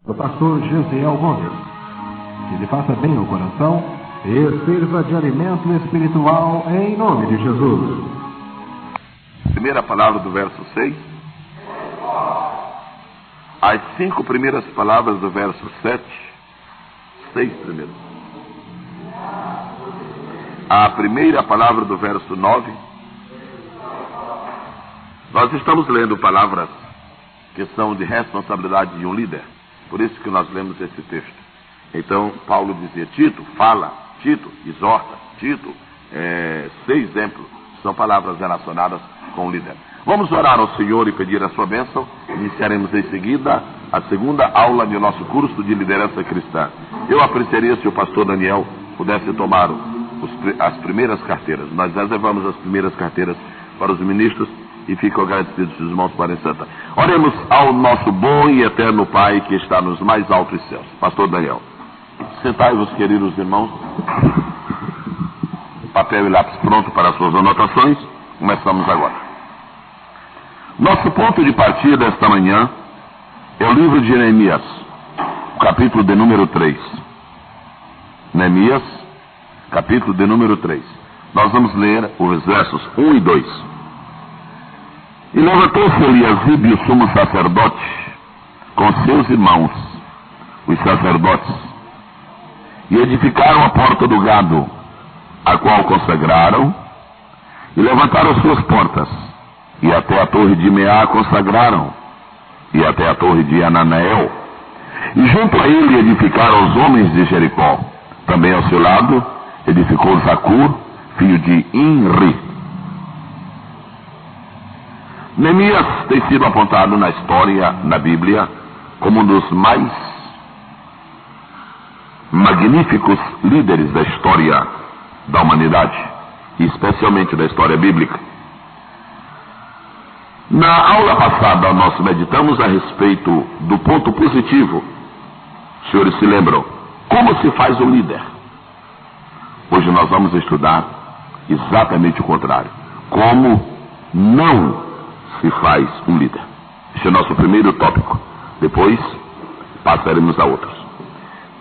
do pastor Gesiel Gomes, que lhe faça bem ao coração e sirva de alimento espiritual em nome de Jesus. Primeira palavra do verso 6. As 5 primeiras palavras do verso 7. 6 primeiro. A primeira palavra do verso 9. Nós estamos lendo palavras que são de responsabilidade de um líder. Por isso que nós lemos esse texto. Então, Paulo dizia: Tito, fala, Tito, exorta, Tito, ser exemplo. São palavras relacionadas com o líder. Vamos orar ao Senhor e pedir a sua bênção. Iniciaremos em seguida a segunda aula do nosso curso de liderança cristã. Eu apreciaria se o pastor Daniel pudesse tomar as primeiras carteiras. Nós reservamos as primeiras carteiras para os ministros e fico agradecido se os irmãos podem sentar. Oremos ao nosso bom e eterno Pai que está nos mais altos céus. Pastor Daniel, sentai-vos, queridos irmãos. Papel e lápis pronto para as suas anotações. Começamos agora. Nosso ponto de partida esta manhã é o livro de Neemias, capítulo de número 3. Neemias, capítulo de número 3. Nós vamos ler os versos 1 e 2. E levantou-se Eliasibe, o sumo sacerdote, com seus irmãos, os sacerdotes, e edificaram a porta do gado, a qual consagraram, e levantaram suas portas, e até a torre de Meá consagraram, e até a torre de Ananael, e junto a ele edificaram os homens de Jericó. Também ao seu lado edificou Zacur, filho de Inri. Neemias tem sido apontado na história, na Bíblia, como um dos mais magníficos líderes da história da humanidade, e especialmente da história bíblica. Na aula passada nós meditamos a respeito do ponto positivo. Os senhores se lembram? Como se faz um líder? Hoje nós vamos estudar exatamente o contrário. Como não se faz um líder. Esse é o nosso primeiro tópico. Depois passaremos a outros.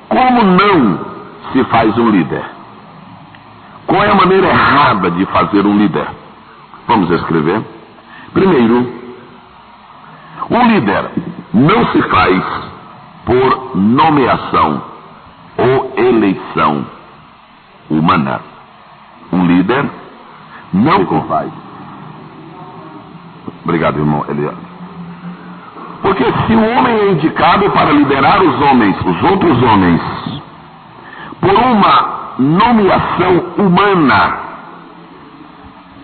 Como não se faz um líder? Qual é a maneira errada de fazer um líder? Vamos escrever. Primeiro, um líder não se faz por nomeação ou eleição humana. Um líder não se faz. Obrigado, irmão Elias. Porque se o homem é indicado para liderar os homens, os outros homens, por uma nomeação humana,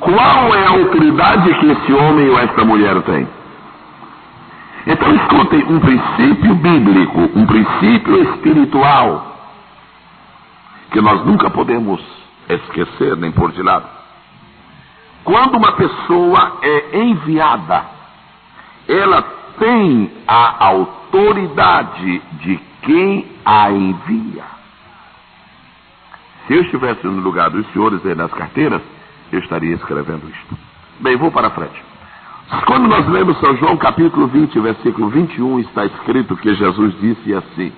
qual é a autoridade que esse homem ou esta mulher tem? Então escutem, um princípio bíblico, um princípio espiritual, que nós nunca podemos esquecer nem pôr de lado. Quando uma pessoa é enviada, ela tem a autoridade de quem a envia. Se eu estivesse no lugar dos senhores aí nas carteiras, eu estaria escrevendo isto. Bem, vou para frente. Quando nós lemos São João capítulo 20, versículo 21, está escrito que Jesus disse assim: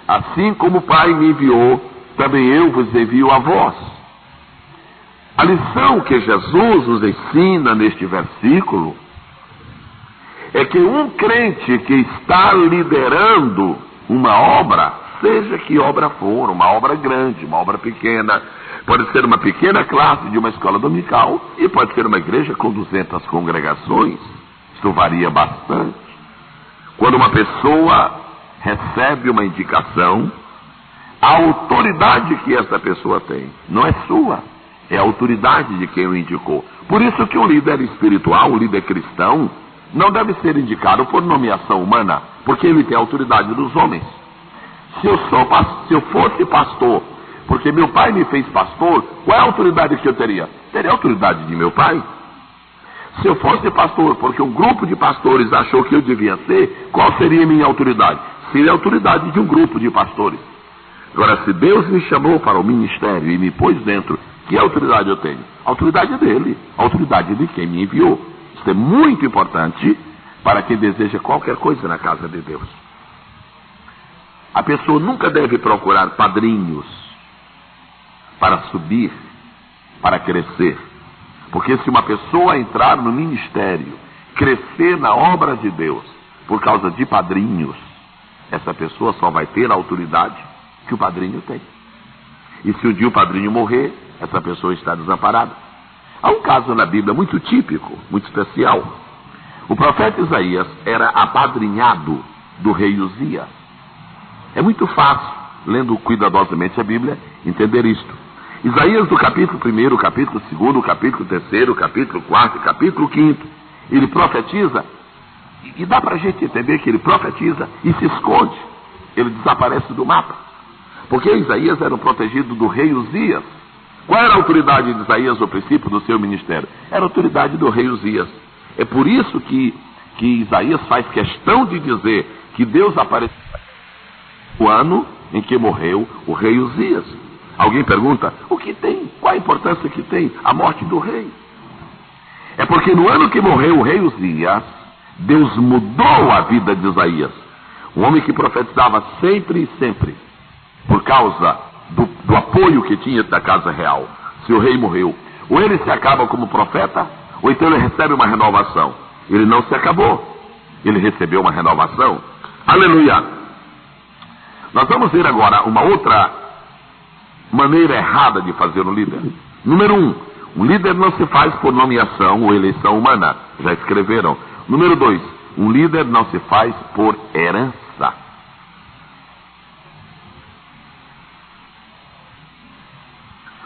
assim como o Pai me enviou, também eu vos envio a vós. A lição que Jesus nos ensina neste versículo é que um crente que está liderando uma obra, seja que obra for, uma obra grande, uma obra pequena, pode ser uma pequena classe de uma escola dominical e pode ser uma igreja com 200 congregações, isso varia bastante. Quando uma pessoa recebe uma indicação, a autoridade que essa pessoa tem não é sua, é a autoridade de quem o indicou. Por isso que um líder espiritual, um líder cristão, não deve ser indicado por nomeação humana, porque ele tem a autoridade dos homens. Se eu fosse pastor, porque meu pai me fez pastor, qual é a autoridade que eu teria? Teria a autoridade de meu pai. Se eu fosse pastor, porque um grupo de pastores achou que eu devia ser, qual seria a minha autoridade? Seria a autoridade de um grupo de pastores. Agora, se Deus me chamou para o ministério e me pôs dentro, que autoridade eu tenho? A autoridade dele, a autoridade de quem me enviou. Isso é muito importante para quem deseja qualquer coisa na casa de Deus. A pessoa nunca deve procurar padrinhos para subir, para crescer. Porque se uma pessoa entrar no ministério, crescer na obra de Deus, por causa de padrinhos, essa pessoa só vai ter a autoridade que o padrinho tem. E se um dia o padrinho morrer, essa pessoa está desamparada. Há um caso na Bíblia muito típico, muito especial. O profeta Isaías era apadrinhado do rei Uzias. É muito fácil, lendo cuidadosamente a Bíblia, entender isto. Isaías, do capítulo 1, capítulo 2, capítulo 3, capítulo 4, capítulo 5, ele profetiza, e dá para a gente entender que ele profetiza e se esconde. Ele desaparece do mapa. Porque Isaías era um protegido do rei Uzias. Qual era a autoridade de Isaías no princípio do seu ministério? Era a autoridade do rei Uzias. É por isso que Isaías faz questão de dizer que Deus apareceu no ano em que morreu o rei Uzias. Alguém pergunta, o que tem? Qual a importância que tem a morte do rei? É porque no ano que morreu o rei Uzias, Deus mudou a vida de Isaías. Um homem que profetizava sempre e sempre, por causa do apoio que tinha da casa real. Se o rei morreu, ou ele se acaba como profeta, ou então ele recebe uma renovação. Ele não se acabou, ele recebeu uma renovação. Aleluia! Nós vamos ver agora uma outra maneira errada de fazer um líder. Número 1, um líder não se faz por nomeação ou eleição humana. Já escreveram. Número 2, um líder não se faz por herança.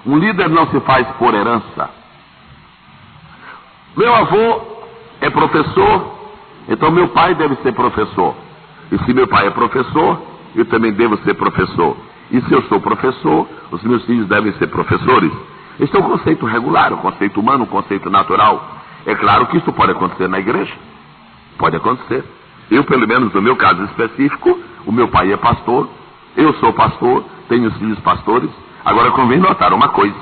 Um líder não se faz por herança. Meu avô é professor, então meu pai deve ser professor. E se meu pai é professor, eu também devo ser professor. E se eu sou professor, os meus filhos devem ser professores. Este é um conceito regular, um conceito humano, um conceito natural. É claro que isso pode acontecer na igreja. Pode acontecer. Eu, pelo menos no meu caso específico, o meu pai é pastor, eu sou pastor, tenho filhos pastores. Agora convém notar uma coisa.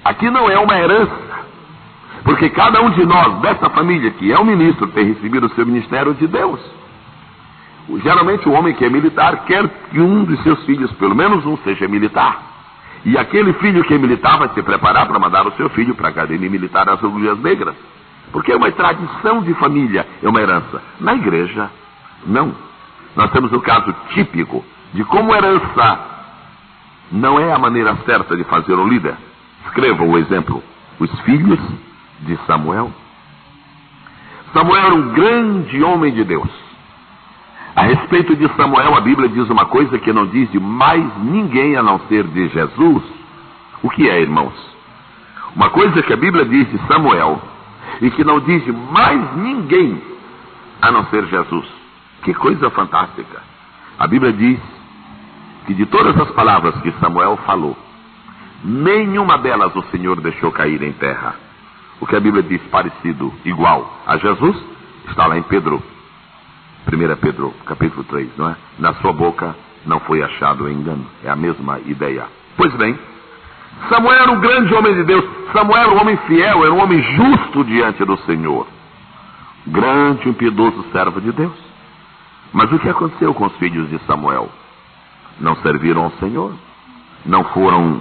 Aqui não é uma herança. Porque cada um de nós, dessa família que é um ministro, tem recebido o seu ministério de Deus. Geralmente o homem que é militar quer que um de seus filhos, pelo menos um, seja militar. E aquele filho que é militar vai se preparar para mandar o seu filho para a academia militar das Agulhas Negras. Porque é uma tradição de família, é uma herança. Na igreja, não. Nós temos o caso típico de como herança não é a maneira certa de fazer um líder. Escreva o exemplo. Os filhos de Samuel. Samuel era um grande homem de Deus. A respeito de Samuel, a Bíblia diz uma coisa que não diz de mais ninguém a não ser de Jesus. O que é, irmãos? Uma coisa que a Bíblia diz de Samuel e que não diz de mais ninguém a não ser Jesus. Que coisa fantástica. A Bíblia diz que de todas as palavras que Samuel falou, nenhuma delas o Senhor deixou cair em terra. O que a Bíblia diz parecido, igual a Jesus, está lá em Pedro. 1 Pedro, capítulo 3, não é? Na sua boca não foi achado engano. É a mesma ideia. Pois bem, Samuel era um grande homem de Deus. Samuel era um homem fiel, era um homem justo diante do Senhor. Grande e impiedoso servo de Deus. Mas o que aconteceu com os filhos de Samuel? Não serviram ao Senhor. Não foram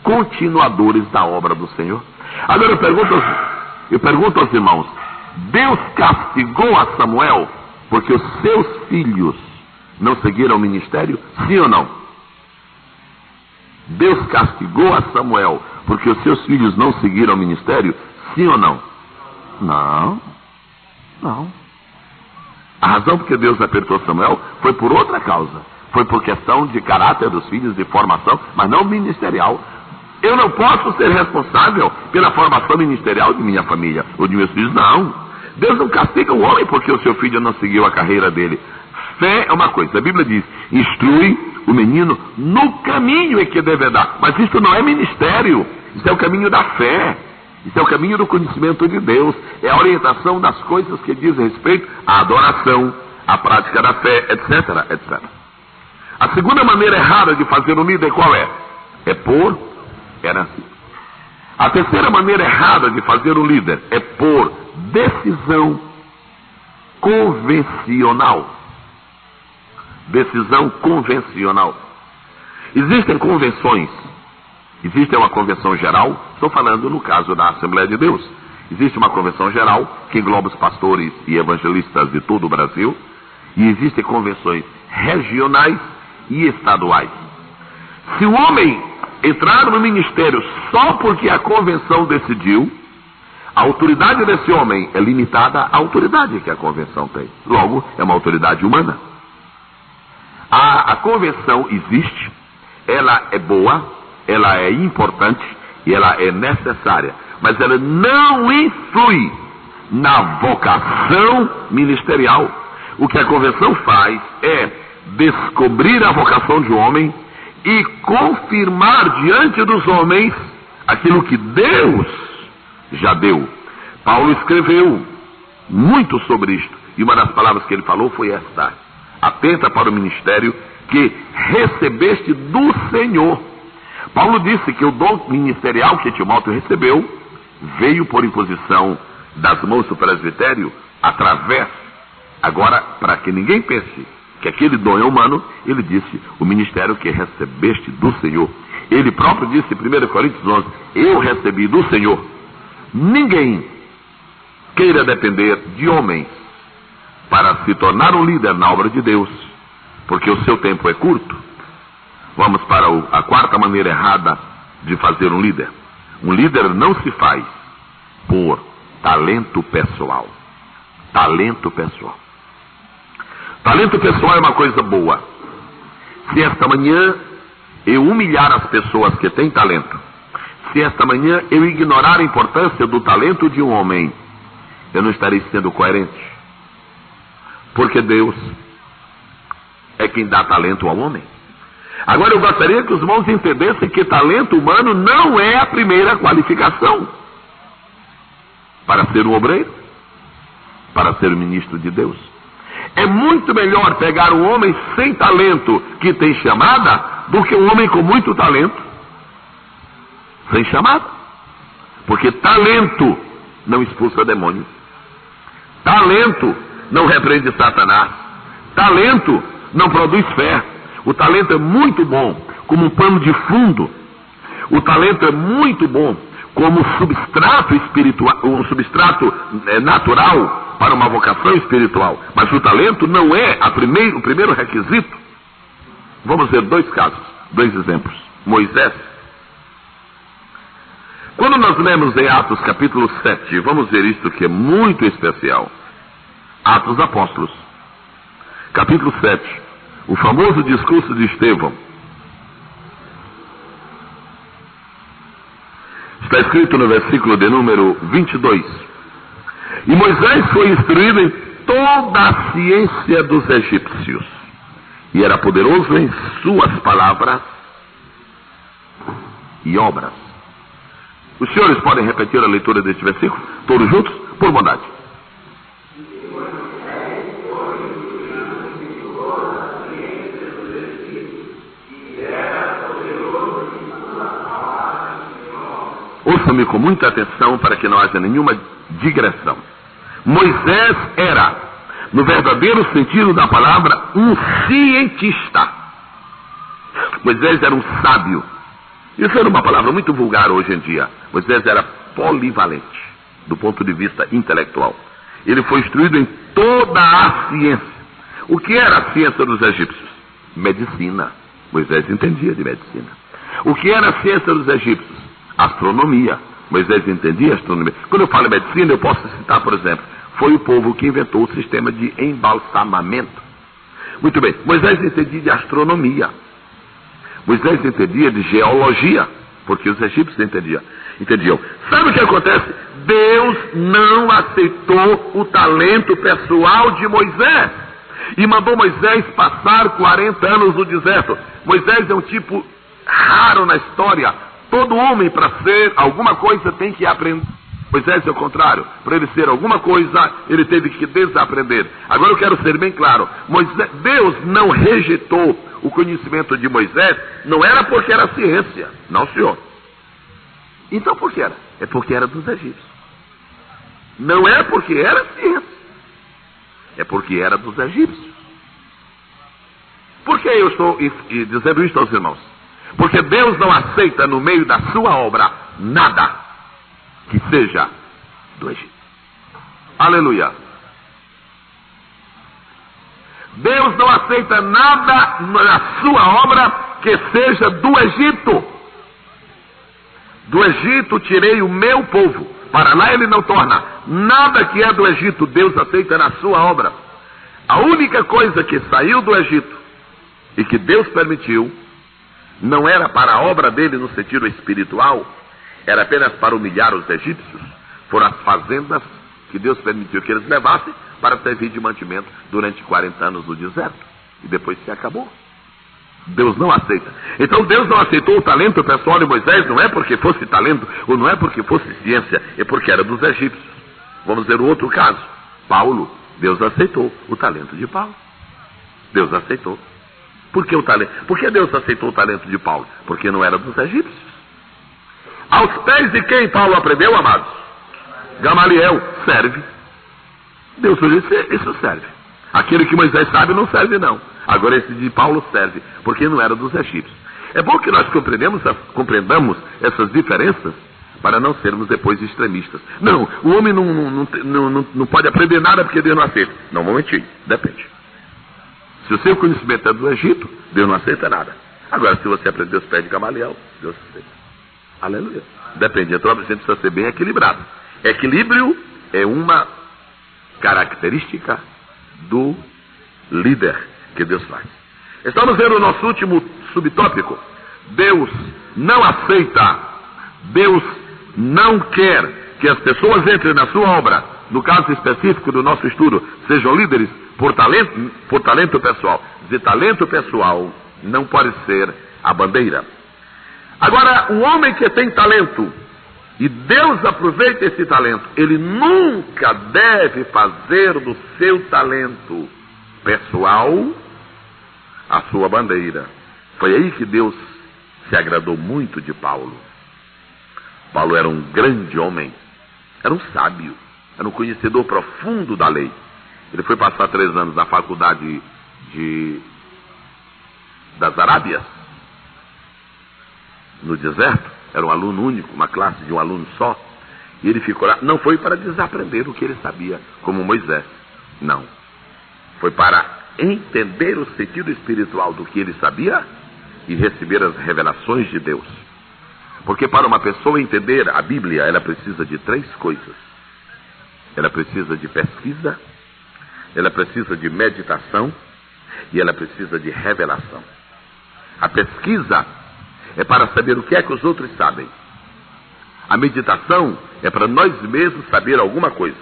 continuadores da obra do Senhor. Agora eu pergunto aos irmãos, Deus castigou a Samuel porque os seus filhos não seguiram o ministério? Sim ou não? Deus castigou a Samuel porque os seus filhos não seguiram o ministério? Sim ou não? Não. Não. A razão porque Deus apertou Samuel foi por outra causa. Foi por questão de caráter dos filhos, de formação, mas não ministerial. Eu não posso ser responsável pela formação ministerial de minha família ou de meus filhos, não. Deus não castiga o homem porque o seu filho não seguiu a carreira dele. Fé é uma coisa, a Bíblia diz, instrui o menino no caminho em que deve andar. Mas isso não é ministério, isso é o caminho da fé, isso é o caminho do conhecimento de Deus, é a orientação das coisas que dizem respeito à adoração, à prática da fé, etc, etc. A segunda maneira errada de fazer um líder qual é? É por herança. A terceira maneira errada de fazer um líder é por decisão convencional. decisão convencional. Existem convenções. Existe uma convenção geral, estou falando no caso da Assembleia de Deus. Existe uma convenção geral que engloba os pastores e evangelistas de todo o Brasil. E existem convenções regionais e estaduais. Se o homem entrar no ministério só porque a convenção decidiu, a autoridade desse homem é limitada à autoridade que a convenção tem. Logo, é uma autoridade humana. A convenção existe, ela é boa, ela é importante e ela é necessária, mas ela não influi na vocação ministerial. O que a convenção faz é descobrir a vocação de um homem e confirmar diante dos homens aquilo que Deus já deu. Paulo escreveu muito sobre isto, e uma das palavras que ele falou foi esta: atenta para o ministério que recebeste do Senhor. Paulo disse que o dom ministerial que Timóteo recebeu veio por imposição das mãos do presbitério através. Agora, para que ninguém pense que aquele dom é humano, ele disse o ministério que recebeste do Senhor. Ele próprio disse em 1 Coríntios 11, eu recebi do Senhor. Ninguém queira depender de homens para se tornar um líder na obra de Deus, porque o seu tempo é curto. Vamos para a quarta maneira errada de fazer um líder. Um líder não se faz por talento pessoal. Talento pessoal. Talento pessoal é uma coisa boa. Se esta manhã eu humilhar as pessoas que têm talento, se esta manhã eu ignorar a importância do talento de um homem, eu não estarei sendo coerente. Porque Deus é quem dá talento ao homem. Agora eu gostaria que os irmãos entendessem que talento humano não é a primeira qualificação para ser um obreiro, para ser um ministro de Deus. É muito melhor pegar um homem sem talento que tem chamada do que um homem com muito talento sem chamada. Porque talento não expulsa demônios. Talento não repreende Satanás. Talento não produz fé. O talento é muito bom como um pano de fundo. O talento é muito bom como substrato espiritual, um substrato natural para uma vocação espiritual. Mas o talento não é o primeiro requisito. Vamos ver dois casos, dois exemplos. Moisés. Quando nós lemos em Atos capítulo 7, vamos ver isto que é muito especial. Atos Apóstolos, capítulo 7, o famoso discurso de Estevão. Está escrito no versículo de número 22. E Moisés foi instruído em toda a ciência dos egípcios, e era poderoso em suas palavras e obras. Os senhores podem repetir a leitura deste versículo? Todos juntos? Por bondade. Ouça-me com muita atenção para que não haja nenhuma digressão. Moisés era, no verdadeiro sentido da palavra, um cientista. Moisés era um sábio. Isso era uma palavra muito vulgar hoje em dia. Moisés era polivalente, do ponto de vista intelectual. Ele foi instruído em toda a ciência. O que era a ciência dos egípcios? Medicina. Moisés entendia de medicina. O que era a ciência dos egípcios? Astronomia. Moisés entendia astronomia. Quando eu falo em medicina, eu posso citar, por exemplo, foi o povo que inventou o sistema de embalsamamento. Muito bem, Moisés entendia de astronomia. Moisés entendia de geologia, porque os egípcios entendiam. Sabe o que acontece? Deus não aceitou o talento pessoal de Moisés e mandou Moisés passar 40 anos no deserto. Moisés é um tipo raro na história. Todo homem, para ser alguma coisa, tem que aprender. Moisés é o contrário. Para ele ser alguma coisa, ele teve que desaprender. Agora eu quero ser bem claro. Deus não rejeitou o conhecimento de Moisés, não era porque era ciência. Não, senhor. Então por que era? É porque era dos egípcios. Não é porque era ciência. É porque era dos egípcios. eu estou dizendo isto aos irmãos? Porque Deus não aceita no meio da sua obra nada que seja do Egito. Aleluia. Deus não aceita nada na sua obra que seja do Egito. Do Egito tirei o meu povo, para lá ele não torna. Nada que é do Egito Deus aceita na sua obra. A única coisa que saiu do Egito e que Deus permitiu, não era para a obra dele no sentido espiritual, era apenas para humilhar os egípcios. Foram as fazendas que Deus permitiu que eles levassem para servir de mantimento durante 40 anos no deserto. E depois se acabou. Deus não aceita. Então Deus não aceitou o talento pessoal de Moisés, não é porque fosse talento, ou não é porque fosse ciência, é porque era dos egípcios. Vamos ver o outro caso. Paulo, Deus aceitou o talento de Paulo. Deus aceitou. Por que o talento? Por que Deus aceitou o talento de Paulo? Porque não era dos egípcios. Aos pés de quem Paulo aprendeu, amados? Gamaliel. Serve. Deus disse, isso serve. Aquele que Moisés sabe não serve não. Agora esse de Paulo serve, porque não era dos egípcios. É bom que nós compreendamos essas diferenças para não sermos depois extremistas. Não, o homem não pode aprender nada porque Deus não aceita. Não, vou mentir, depende. Se o seu conhecimento é do Egito, Deus não aceita nada. Agora, se você aprender os pés de Gamaliel, Deus aceita. Aleluia. Depende, então a gente precisa ser bem equilibrado. Equilíbrio é uma característica do líder que Deus faz. Estamos vendo o nosso último subtópico. Deus não aceita, Deus não quer que as pessoas entrem na sua obra, no caso específico do nosso estudo, sejam líderes por talento pessoal. De talento pessoal não pode ser a bandeira. Agora, um homem que tem talento, e Deus aproveita esse talento, ele nunca deve fazer do seu talento pessoal a sua bandeira. Foi aí que Deus se agradou muito de Paulo. Paulo era um grande homem, era um sábio, era um conhecedor profundo da lei. Ele foi passar 3 anos na faculdade das Arábias, no deserto. Era um aluno único, uma classe de um aluno só. E ele ficou lá, não foi para desaprender o que ele sabia, como Moisés. Não. Foi para entender o sentido espiritual do que ele sabia e receber as revelações de Deus. Porque para uma pessoa entender a Bíblia, ela precisa de 3 coisas. Ela precisa de pesquisa, ela precisa de meditação e ela precisa de revelação. A pesquisa é para saber o que é que os outros sabem. A meditação é para nós mesmos saber alguma coisa.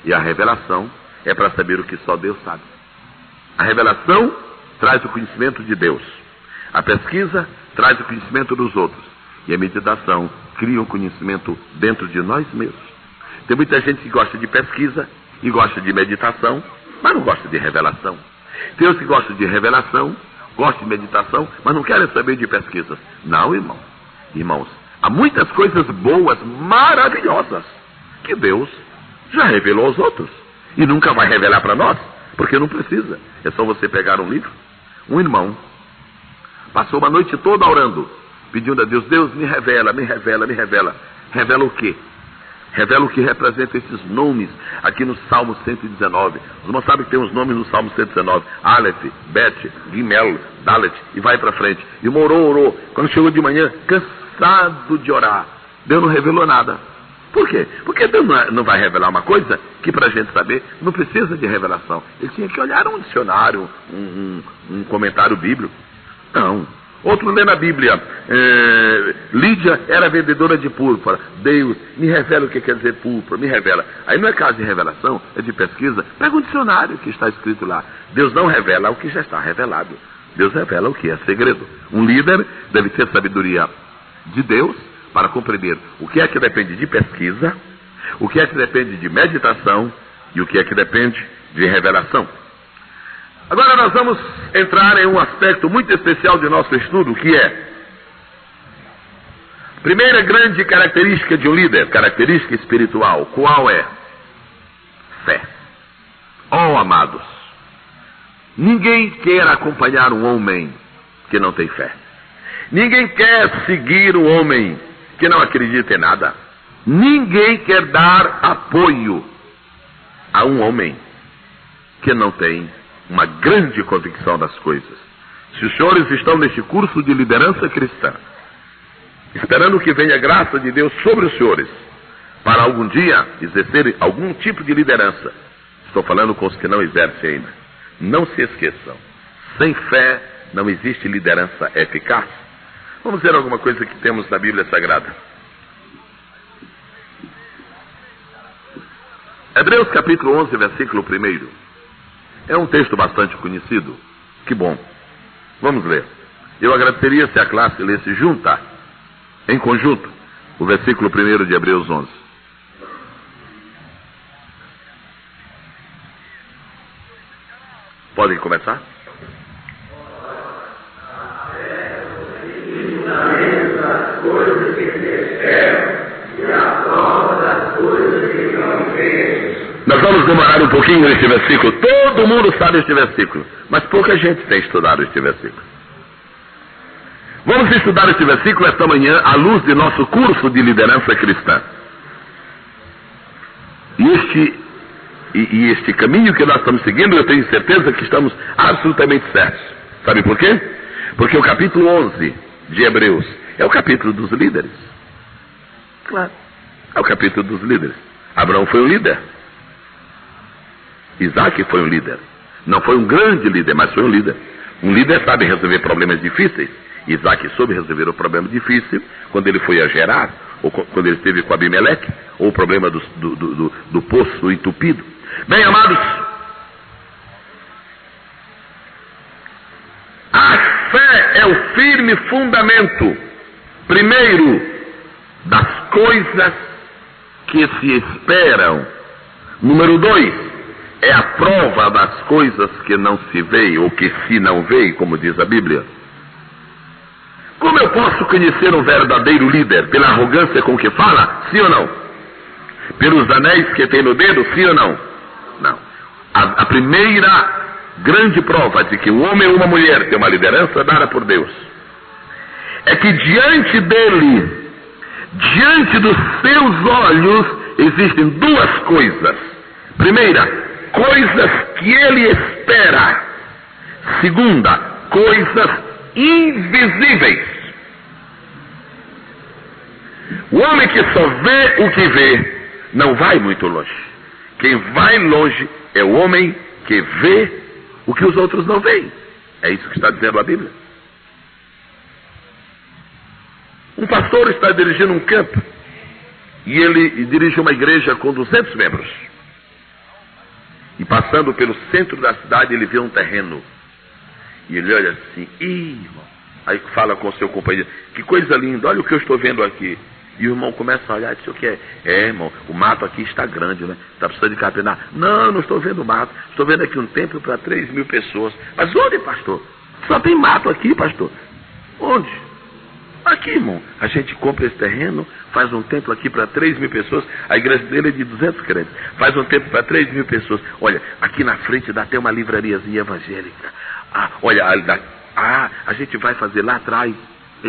E a revelação é para saber o que só Deus sabe. A revelação traz o conhecimento de Deus. A pesquisa traz o conhecimento dos outros. E a meditação cria um conhecimento dentro de nós mesmos. Tem muita gente que gosta de pesquisa e gosta de meditação, mas não gosta de revelação. Tem os que gostam de revelação, gostam de meditação, mas não querem saber de pesquisas. Não, irmãos, há muitas coisas boas, maravilhosas, que Deus já revelou aos outros. E nunca vai revelar para nós, porque não precisa. É só você pegar um livro. Um irmão passou uma noite toda orando, pedindo a Deus, Deus me revela, me revela, me revela. Revela o quê? Revela o que representa esses nomes aqui no Salmo 119. Os irmãos sabem que tem os nomes no Salmo 119. Aleph, Bet, Gimel, Dalet, e vai para frente. E orou. Quando chegou de manhã, cansado de orar, Deus não revelou nada. Por quê? Porque Deus não vai revelar uma coisa que para a gente saber não precisa de revelação. Ele tinha que olhar um dicionário, um comentário bíblico. Não. Outro lê na Bíblia, Lídia era vendedora de púrpura. Deus, me revela o que quer dizer púrpura, me revela. Aí não é caso de revelação, é de pesquisa. Pega um dicionário que está escrito lá. Deus não revela o que já está revelado. Deus revela o que é segredo. Um líder deve ter sabedoria de Deus para compreender o que é que depende de pesquisa, o que é que depende de meditação e o que é que depende de revelação. Agora nós vamos entrar em um aspecto muito especial de nosso estudo, que é a primeira grande característica de um líder, característica espiritual. Qual é? Fé. Oh, amados, Ninguém quer acompanhar um homem que não tem fé. Ninguém quer seguir um homem que não acredita em nada. Ninguém quer dar apoio a um homem que não tem uma grande convicção das coisas. Se os senhores estão neste curso de liderança cristã, esperando que venha a graça de Deus sobre os senhores, para algum dia exercerem algum tipo de liderança, estou falando com os que não exercem ainda, não se esqueçam, sem fé não existe liderança eficaz. Vamos ver alguma coisa que temos na Bíblia Sagrada. Hebreus capítulo 11, versículo 1. É um texto bastante conhecido. Que bom. Vamos ler. Eu agradeceria se a classe lesse junta, em conjunto, o versículo 1 de Hebreus 11. Podem começar? Nós vamos demorar um pouquinho neste versículo. Todo mundo sabe este versículo, mas pouca gente tem estudado este versículo. Vamos estudar este versículo esta manhã à luz de nosso curso de liderança cristã. E este caminho que nós estamos seguindo, eu tenho certeza que estamos absolutamente certos. Sabe por quê? Porque o capítulo 11 de Hebreus é o capítulo dos líderes. Claro, é o capítulo dos líderes. Abraão foi um líder. Isaac foi um líder. Não foi um grande líder, mas foi um líder. Um líder sabe resolver problemas difíceis. Isaac soube resolver o problema difícil quando ele foi a Gerar, ou quando ele esteve com Abimeleque, ou o problema do poço entupido. Bem, amados, a fé é o firme fundamento, primeiro, das coisas que se esperam. Número 2, é a prova das coisas que não se vê, ou que se não vê, como diz a Bíblia. Como eu posso conhecer um verdadeiro líder? Pela arrogância com que fala? Sim ou não? Pelos anéis que tem no dedo? Sim ou não? Não. A primeira grande prova de que um homem ou uma mulher tem uma liderança dada por Deus é que diante dele, diante dos seus olhos, existem duas coisas. Primeira, coisas que ele espera. Segunda, coisas invisíveis. O homem que só vê o que vê não vai muito longe. Quem vai longe é o homem que vê o que os outros não veem. É isso que está dizendo a Bíblia. Um pastor está dirigindo um campo e ele dirige uma igreja com 200 membros. E passando pelo centro da cidade, ele vê um terreno. E ele olha assim, irmão. Aí fala com o seu companheiro, que coisa linda, olha o que eu estou vendo aqui. E o irmão começa a olhar e diz, o que é? É, irmão, o mato aqui está grande, né? Está precisando de capinar. Não estou vendo mato. Estou vendo aqui um templo para 3.000 pessoas. Mas onde, pastor? Só tem mato aqui, pastor. Onde? Aqui, irmão. A gente compra esse terreno, faz um templo aqui para 3.000 pessoas. A igreja dele é de 200 crentes. Faz um templo para 3.000 pessoas. Olha, aqui na frente dá até uma livrariazinha evangélica. Olha, a gente vai fazer lá atrás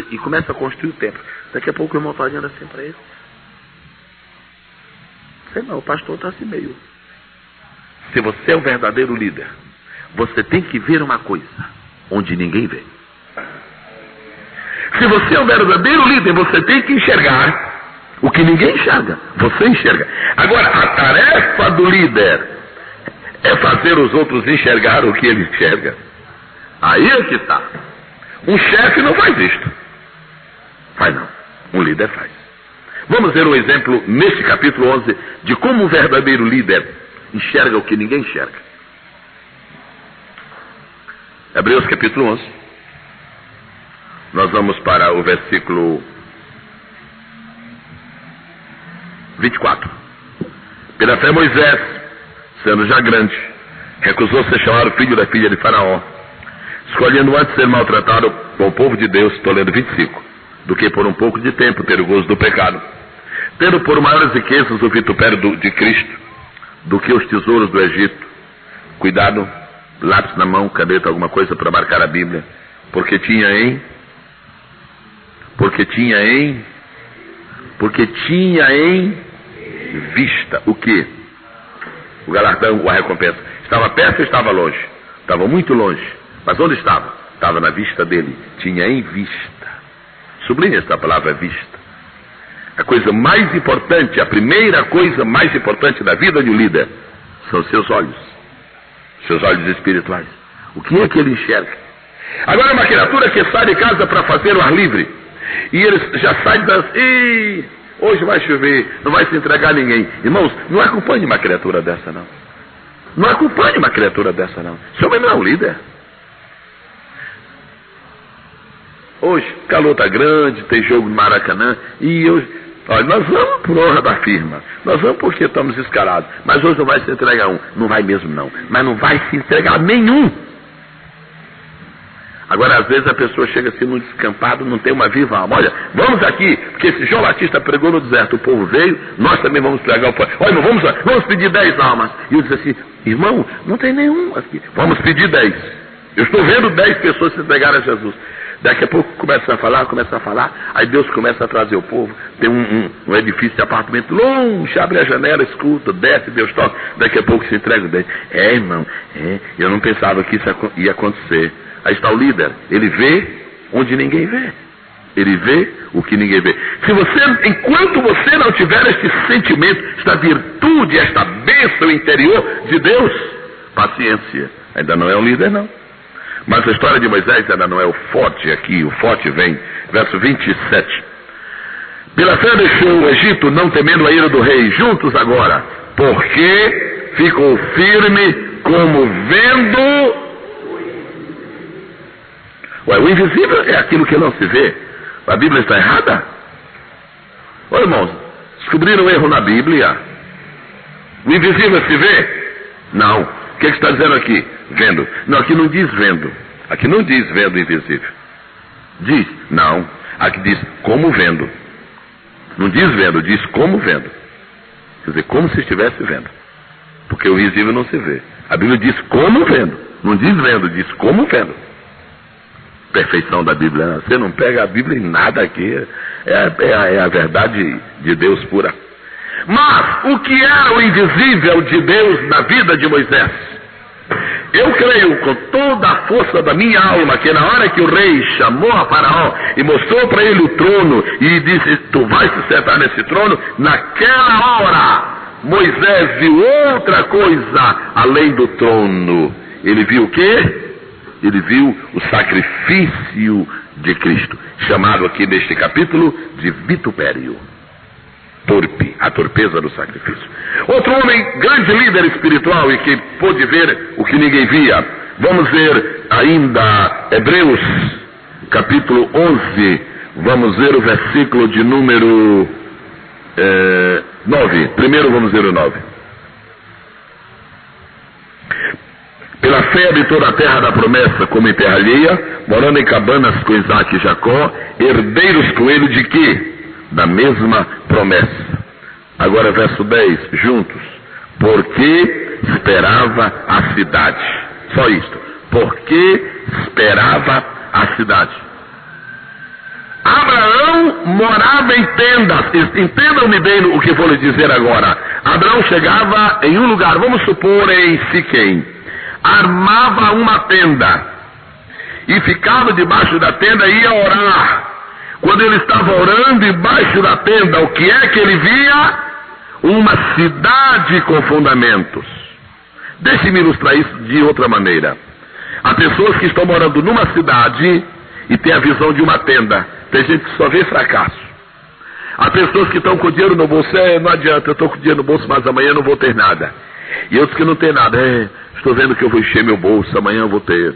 e começa a construir o templo. Daqui a pouco o irmão está olhando assim para ele. Sei não, o pastor está assim meio. Se você é um verdadeiro líder, você tem que ver uma coisa onde ninguém vê. Se você é um verdadeiro líder, você tem que enxergar o que ninguém enxerga. Você enxerga. Agora, a tarefa do líder é fazer os outros enxergar o que ele enxerga. Aí é que está. Um chefe não faz isto. Faz não. Um líder faz. Vamos ver um exemplo neste capítulo 11 de como um verdadeiro líder enxerga o que ninguém enxerga. Hebreus capítulo 11. Nós vamos para o versículo 24. Pela fé Moisés, sendo já grande, recusou ser chamado filho da filha de Faraó, escolhendo antes ser maltratado com o povo de Deus, estou lendo 25, do que por um pouco de tempo ter o gozo do pecado, tendo por maiores riquezas o vitupério de Cristo, do que os tesouros do Egito. Cuidado, Lápis na mão, caneta, alguma coisa para marcar a Bíblia. Porque tinha em vista o quê? O galardão, a recompensa. Estava perto ou estava longe? Estava muito longe. Mas onde estava? Estava na vista dele. Tinha em vista. Sublinha esta palavra vista. A coisa mais importante, a primeira coisa mais importante da vida de um líder são os seus olhos. Seus olhos espirituais. O que é que ele enxerga? Agora uma criatura que sai de casa para fazer o ar livre. E ele já sai das... Ih, hoje vai chover, não vai se entregar a ninguém. Irmãos, não acompanhe uma criatura dessa não. Não acompanhe uma criatura dessa não. Esse homem não é um líder. Hoje, o calor está grande, tem jogo no Maracanã. E hoje, olha, nós vamos por honra da firma. Nós vamos porque estamos escalados. Mas hoje não vai se entregar um. Não vai mesmo não. Mas não vai se entregar nenhum. Agora, às vezes a pessoa chega assim num descampado, não tem uma viva alma. Olha, vamos aqui, porque esse João Batista pregou no deserto, o povo veio, nós também vamos pregar o povo. Olha, vamos pedir 10 almas. E eu disse assim, irmão, não tem nenhum aqui. Vamos pedir 10. Eu estou vendo 10 pessoas se entregarem a Jesus. Daqui a pouco começa a falar, aí Deus começa a trazer o povo. Tem um edifício de apartamento longe, abre a janela, escuta, desce, Deus toca. Daqui a pouco se entrega o 10. Irmão, eu não pensava que isso ia acontecer. Aí está o líder, ele vê onde ninguém vê. Ele vê o que ninguém vê. Enquanto você não tiver este sentimento, esta virtude, esta bênção interior de Deus, paciência, ainda não é um líder não. Mas a história de Moisés ainda não é o forte aqui, o forte vem, verso 27. Pela fé deixou o Egito, não temendo a ira do rei, juntos agora, porque ficou firme como vendo... Ué, o invisível é aquilo que não se vê. A Bíblia está errada? Olha, irmãos, descobriram um erro na Bíblia. O invisível se vê? Não. O que está dizendo aqui? Vendo. Não, aqui não diz vendo. Aqui não diz vendo invisível. Diz, não. Aqui diz como vendo. Não diz vendo, diz como vendo. Quer dizer, como se estivesse vendo. Porque o invisível não se vê. A Bíblia diz como vendo. Não diz vendo, diz como vendo. Perfeição da Bíblia. Você não pega a Bíblia em nada aqui. É a verdade de Deus pura. Mas o que era o invisível de Deus na vida de Moisés? Eu creio com toda a força da minha alma que na hora que o rei chamou a Faraó e mostrou para ele o trono e disse, tu vais se sentar nesse trono, naquela hora Moisés viu outra coisa além do trono. Ele viu o quê? Ele viu o sacrifício de Cristo, chamado aqui neste capítulo de vitupério. Torpe, a torpeza do sacrifício. Outro homem, grande líder espiritual e que pôde ver o que ninguém via. Vamos ver ainda Hebreus, capítulo 11. Vamos ver o versículo de número 9. Primeiro vamos ver o 9. Pela fé habitou na terra da promessa como em terra alheia, morando em cabanas com Isaac e Jacó, herdeiros com ele de quê? Da mesma promessa. Agora verso 10, juntos. Porque esperava a cidade. Só isto. Porque esperava a cidade. Abraão morava em tendas. Entendam-me bem o que vou lhe dizer agora. Abraão chegava em um lugar, vamos supor em Siquém. Armava uma tenda. E ficava debaixo da tenda e ia orar. Quando ele estava orando embaixo da tenda, o que é que ele via? Uma cidade com fundamentos. Deixe-me ilustrar isso de outra maneira. Há pessoas que estão morando numa cidade e têm a visão de uma tenda. Tem gente que só vê fracasso. Há pessoas que estão com o dinheiro no bolso. Não adianta, eu estou com o dinheiro no bolso, mas amanhã não vou ter nada. E outros que não têm nada. Estou vendo que eu vou encher meu bolso, amanhã eu vou ter.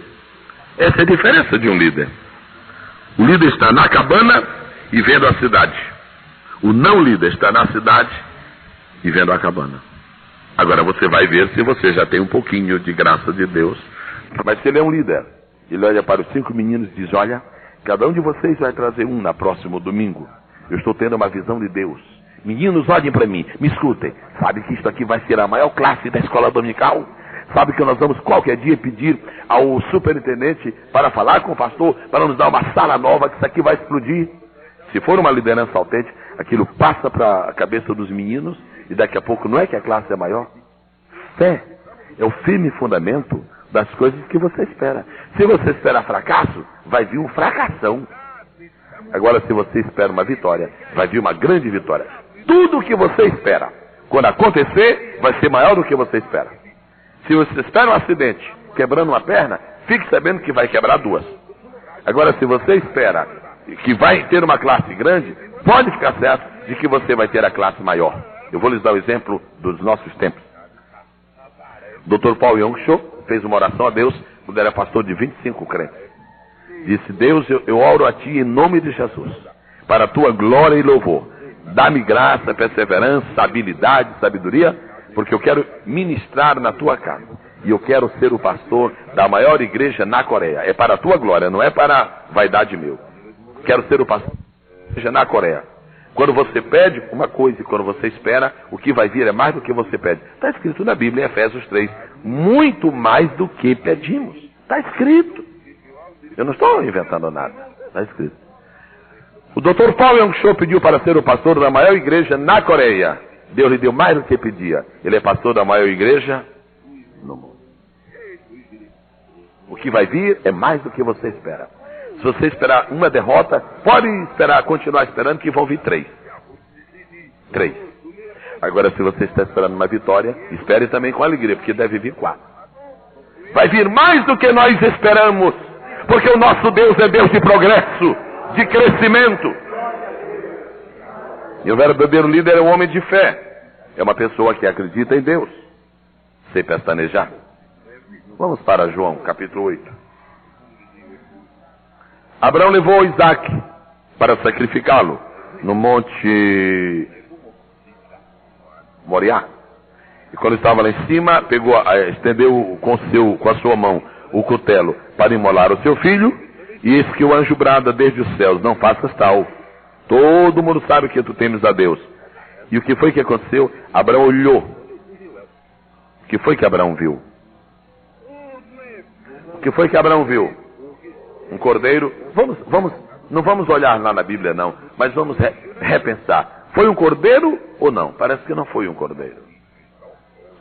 Essa é a diferença de um líder. O líder está na cabana e vendo a cidade. O não líder está na cidade e vendo a cabana. Agora você vai ver se você já tem um pouquinho de graça de Deus. Mas se ele é um líder, ele olha para os 5 meninos e diz, olha, cada um de vocês vai trazer um na próximo domingo. Eu estou tendo uma visão de Deus. Meninos, olhem para mim, me escutem. Sabe que isto aqui vai ser a maior classe da escola dominical? sabe que nós vamos qualquer dia pedir ao superintendente para falar com o pastor, para nos dar uma sala nova, que isso aqui vai explodir. Se for uma liderança autêntica, aquilo passa para a cabeça dos meninos e daqui a pouco não é que a classe é maior. Fé é o firme fundamento das coisas que você espera. Se você esperar fracasso, vai vir um fracassão. Agora, se você espera uma vitória, vai vir uma grande vitória. Tudo o que você espera, quando acontecer, vai ser maior do que você espera. Se você espera um acidente quebrando uma perna, fique sabendo que vai quebrar duas. Agora, se você espera que vai ter uma classe grande, pode ficar certo de que você vai ter a classe maior. Eu vou lhes dar o exemplo dos nossos tempos. Dr. Paul Yong-Cho fez uma oração a Deus quando era pastor de 25 crentes. Disse: Deus, eu oro a Ti em nome de Jesus, para a Tua glória e louvor. Dá-me graça, perseverança, habilidade, sabedoria, porque eu quero ministrar na Tua casa. E eu quero ser o pastor da maior igreja na Coreia. É para a Tua glória, não é para vaidade meu. Quero ser o pastor da igreja na Coreia. Quando você pede uma coisa e quando você espera, o que vai vir é mais do que você pede. Está escrito na Bíblia, em Efésios 3. Muito mais do que pedimos. Está escrito. Eu não estou inventando nada. Está escrito. O Dr. Paul Yong-Cho pediu para ser o pastor da maior igreja na Coreia. Deus lhe deu mais do que pedia. Ele é pastor da maior igreja no mundo. O que vai vir é mais do que você espera. Se você esperar uma derrota, pode esperar, continuar esperando que vão vir 3. 3. Agora, se você está esperando uma vitória, espere também com alegria, porque deve vir 4. Vai vir mais do que nós esperamos, porque o nosso Deus é Deus de progresso, de crescimento. E o verdadeiro líder é um homem de fé. É uma pessoa que acredita em Deus, sem pestanejar. Vamos para João, capítulo 8. Abraão levou Isaac para sacrificá-lo no monte Moriá. E quando estava lá em cima, estendeu com a sua mão o cutelo para imolar o seu filho. E eis que o anjo brada desde os céus: não faças tal. Todo mundo sabe que tu temes a Deus. E o que foi que aconteceu? Abraão olhou. O que foi que Abraão viu? O que foi que Abraão viu? Um cordeiro. Não vamos olhar lá na Bíblia não, mas vamos repensar. Foi um cordeiro ou não? Parece que não foi um cordeiro.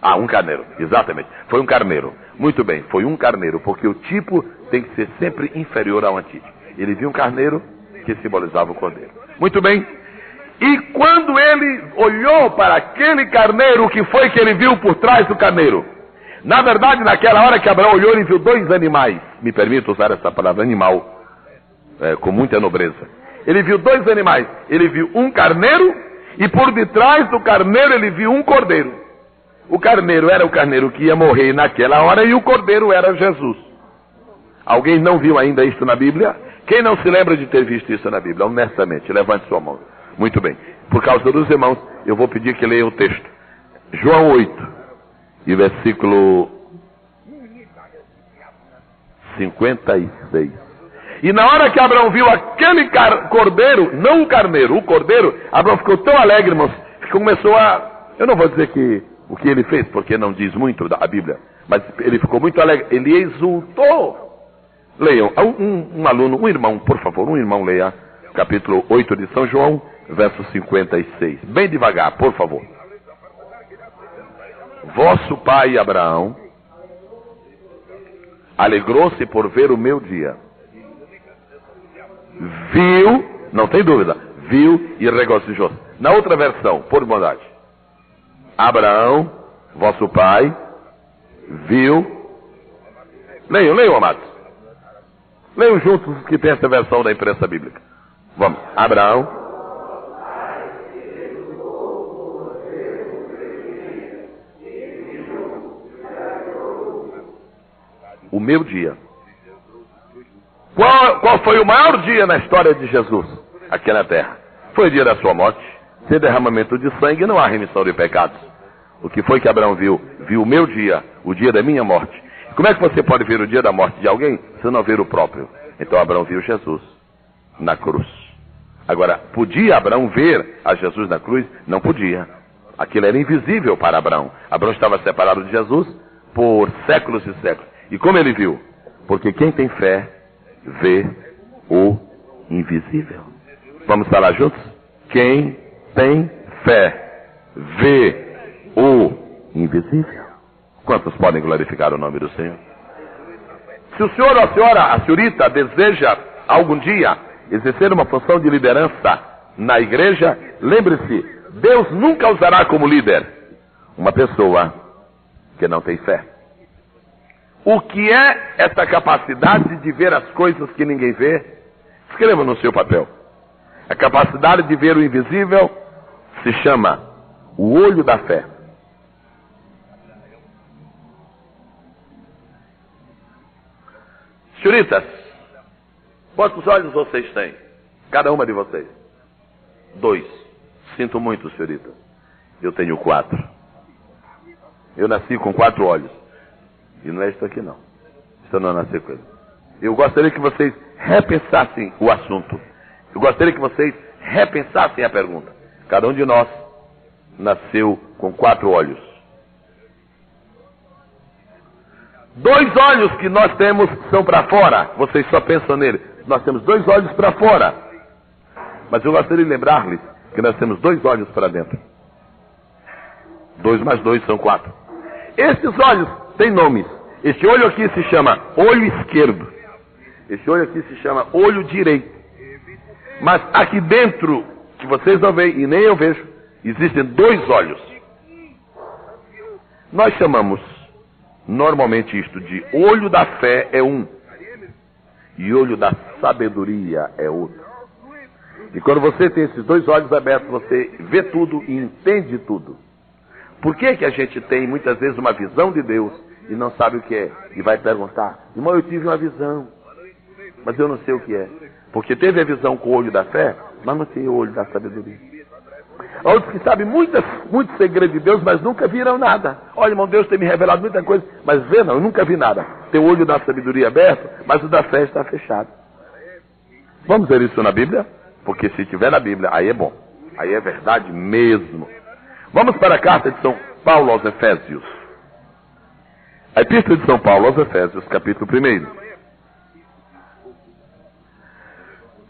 Ah, um carneiro, exatamente. Foi um carneiro. Muito bem, foi um carneiro, porque o tipo tem que ser sempre inferior ao antítipo. Ele viu um carneiro que simbolizava o cordeiro. Muito bem. E quando ele olhou para aquele carneiro, o que foi que ele viu por trás do carneiro? Na verdade, naquela hora que Abraão olhou, ele viu 2 animais. Me permito usar essa palavra animal, com muita nobreza. Ele viu 2 animais. Ele viu um carneiro e por detrás do carneiro ele viu um cordeiro. O carneiro era o carneiro que ia morrer naquela hora e o cordeiro era Jesus. Alguém não viu ainda isso na Bíblia? Quem não se lembra de ter visto isso na Bíblia? Honestamente, levante sua mão. Muito bem. Por causa dos irmãos, eu vou pedir que leiam o texto. João 8. E versículo 56. E na hora que Abraão viu aquele cordeiro, não o carneiro, o cordeiro, Abraão ficou tão alegre, irmãos, que começou a... Eu não vou dizer o que ele fez, porque não diz muito a Bíblia, mas ele ficou muito alegre, ele exultou. Leiam, um aluno, um irmão, por favor, um irmão leia capítulo 8 de São João, verso 56. Bem devagar, por favor. Vosso pai Abraão alegrou-se por ver o meu dia. Viu, não tem dúvida, viu e regozijou-se. Na outra versão, por bondade. Abraão, vosso pai, viu. Leiam, amados. Leiam juntos que tem essa versão da imprensa bíblica. Vamos. Abraão. O meu dia. Qual foi o maior dia na história de Jesus aqui na terra? Foi o dia da sua morte. Sem derramamento de sangue não há remissão de pecados. O que foi que Abraão viu? Viu o meu dia, o dia da minha morte. Como é que você pode ver o dia da morte de alguém se não ver o próprio? Então Abraão viu Jesus na cruz. Agora, podia Abraão ver a Jesus na cruz? Não podia. Aquilo era invisível para Abraão. Abraão estava separado de Jesus por séculos e séculos. E como ele viu? Porque quem tem fé vê o invisível. Vamos falar juntos? Quem tem fé vê o invisível. Quantos podem glorificar o nome do Senhor? Se o senhor ou a senhora, a senhorita, deseja algum dia exercer uma função de liderança na igreja, lembre-se, Deus nunca usará como líder uma pessoa que não tem fé. O que é essa capacidade de ver as coisas que ninguém vê? Escreva no seu papel. A capacidade de ver o invisível se chama o olho da fé. Senhoritas, quantos olhos vocês têm? Cada uma de vocês? 2. Sinto muito, senhorita. Eu tenho 4. Eu nasci com 4 olhos. E não é isso aqui não. Isso não nasceu com ele. Eu gostaria que vocês repensassem o assunto. Eu gostaria que vocês repensassem a pergunta. Cada um de nós nasceu com 4 olhos. 2 olhos que nós temos são para fora. Vocês só pensam nele. Nós temos 2 olhos para fora. Mas eu gostaria de lembrar-lhes que nós temos 2 olhos para dentro. 2 mais 2 são 4. Esses olhos têm nomes. Este olho aqui se chama olho esquerdo. Este olho aqui se chama olho direito. Mas aqui dentro, que vocês não veem e nem eu vejo, existem 2 olhos. Nós chamamos normalmente isto de olho da fé é um. E olho da sabedoria é outro. E quando você tem esses 2 olhos abertos, você vê tudo e entende tudo. Por que que a gente tem muitas vezes uma visão de Deus e não sabe o que é? E vai perguntar, irmão, eu tive uma visão, mas eu não sei o que é. Porque teve a visão com o olho da fé, mas não tem o olho da sabedoria. Outros que sabem muitos segredos de Deus, mas nunca viram nada. Olha, irmão, Deus tem me revelado muita coisa, mas vê não, eu nunca vi nada. Tem o olho da sabedoria aberto, mas o da fé está fechado. Vamos ver isso na Bíblia? Porque se tiver na Bíblia, aí é bom. Aí é verdade mesmo. Vamos para a carta de São Paulo aos Efésios. A epístola de São Paulo aos Efésios, capítulo 1.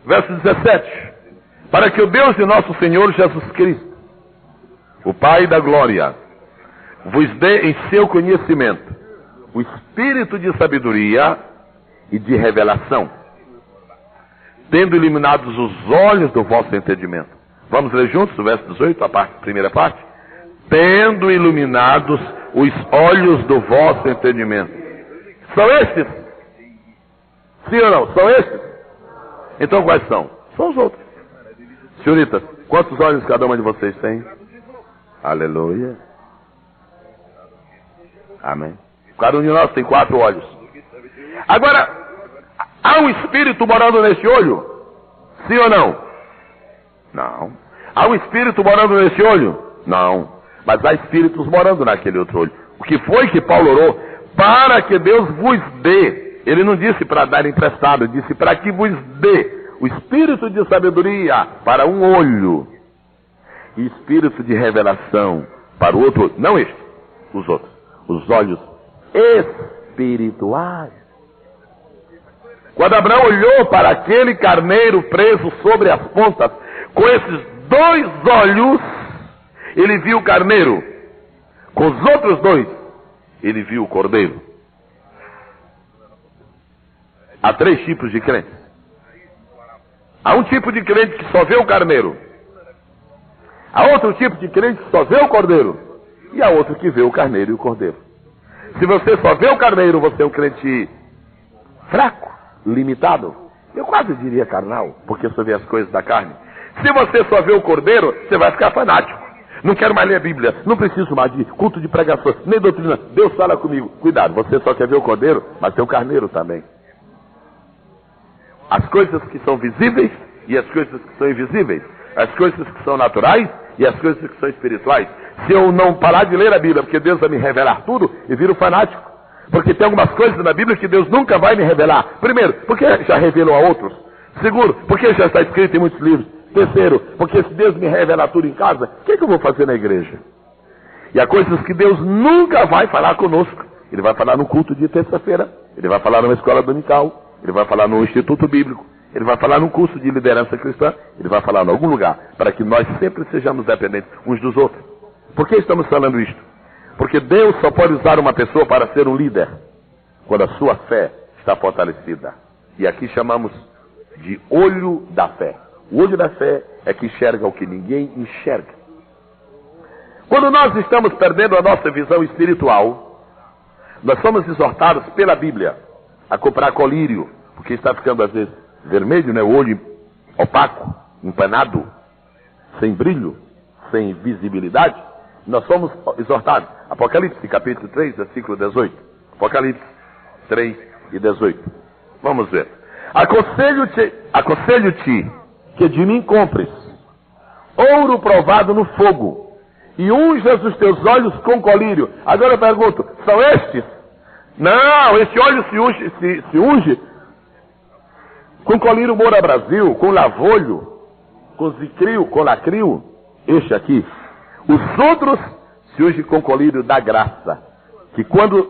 Verso 17. Para que o Deus de nosso Senhor Jesus Cristo, o Pai da glória, vos dê em seu conhecimento o espírito de sabedoria e de revelação, tendo iluminados os olhos do vosso entendimento. Vamos ler juntos o verso 18, primeira parte? Tendo iluminados os olhos do vosso entendimento. São estes? Sim ou não? São estes? Então quais são? São os outros. Senhoritas, quantos olhos cada uma de vocês tem? Aleluia. Amém. Cada um de nós tem 4 olhos. Agora, há um espírito morando nesse olho? Sim ou não? Não. Há um espírito morando nesse olho? Não. Mas há espíritos morando naquele outro olho. O que foi que Paulo orou? Para que Deus vos dê. Ele não disse para dar emprestado, ele disse para que vos dê o espírito de sabedoria para um olho e espírito de revelação para o outro olho. Não este, os outros. Os olhos espirituais. Quando Abraão olhou para aquele carneiro preso sobre as pontas, com esses 2 olhos, ele viu o carneiro. Com os outros 2, ele viu o cordeiro. Há 3 tipos de crentes. Há um tipo de crente que só vê o carneiro. Há outro tipo de crente que só vê o cordeiro. E há outro que vê o carneiro e o cordeiro. Se você só vê o carneiro, você é um crente fraco, limitado. Eu quase diria carnal, porque só vê as coisas da carne. Se você só vê o cordeiro, você vai ficar fanático. Não quero mais ler a Bíblia, não preciso mais de culto de pregação, nem doutrina. Deus fala comigo. Cuidado, você só quer ver o cordeiro, mas tem o carneiro também. As coisas que são visíveis e as coisas que são invisíveis. As coisas que são naturais e as coisas que são espirituais. Se eu não parar de ler a Bíblia, porque Deus vai me revelar tudo, eu viro fanático. Porque tem algumas coisas na Bíblia que Deus nunca vai me revelar. Primeiro, porque já revelou a outros. Segundo, porque já está escrito em muitos livros. Terceiro, porque se Deus me revelar tudo em casa, o que eu vou fazer na igreja? E há coisas que Deus nunca vai falar conosco. ele vai falar no culto de terça-feira, ele vai falar numa escola dominical, ele vai falar no Instituto Bíblico, ele vai falar num curso de liderança cristã, ele vai falar em algum lugar, para que nós sempre sejamos dependentes uns dos outros. Por que estamos falando isto? Porque Deus só pode usar uma pessoa para ser um líder quando a sua fé está fortalecida. E aqui chamamos de olho da fé. O olho da fé é que enxerga o que ninguém enxerga. Quando nós estamos perdendo a nossa visão espiritual, nós somos exortados pela Bíblia a comprar colírio, porque está ficando às vezes vermelho, né? O olho opaco, empanado, sem brilho, sem visibilidade. Nós somos exortados. Apocalipse capítulo 3, versículo 18. Apocalipse 3 e 18. Vamos ver. Aconselho-te que de mim compres ouro provado no fogo e unjas os teus olhos com colírio. Agora eu pergunto, são estes? Não, este óleo se unge com colírio Moura Brasil, com lavolho, com zicril, com lacril. Este aqui. Os outros se unge com colírio da graça, que quando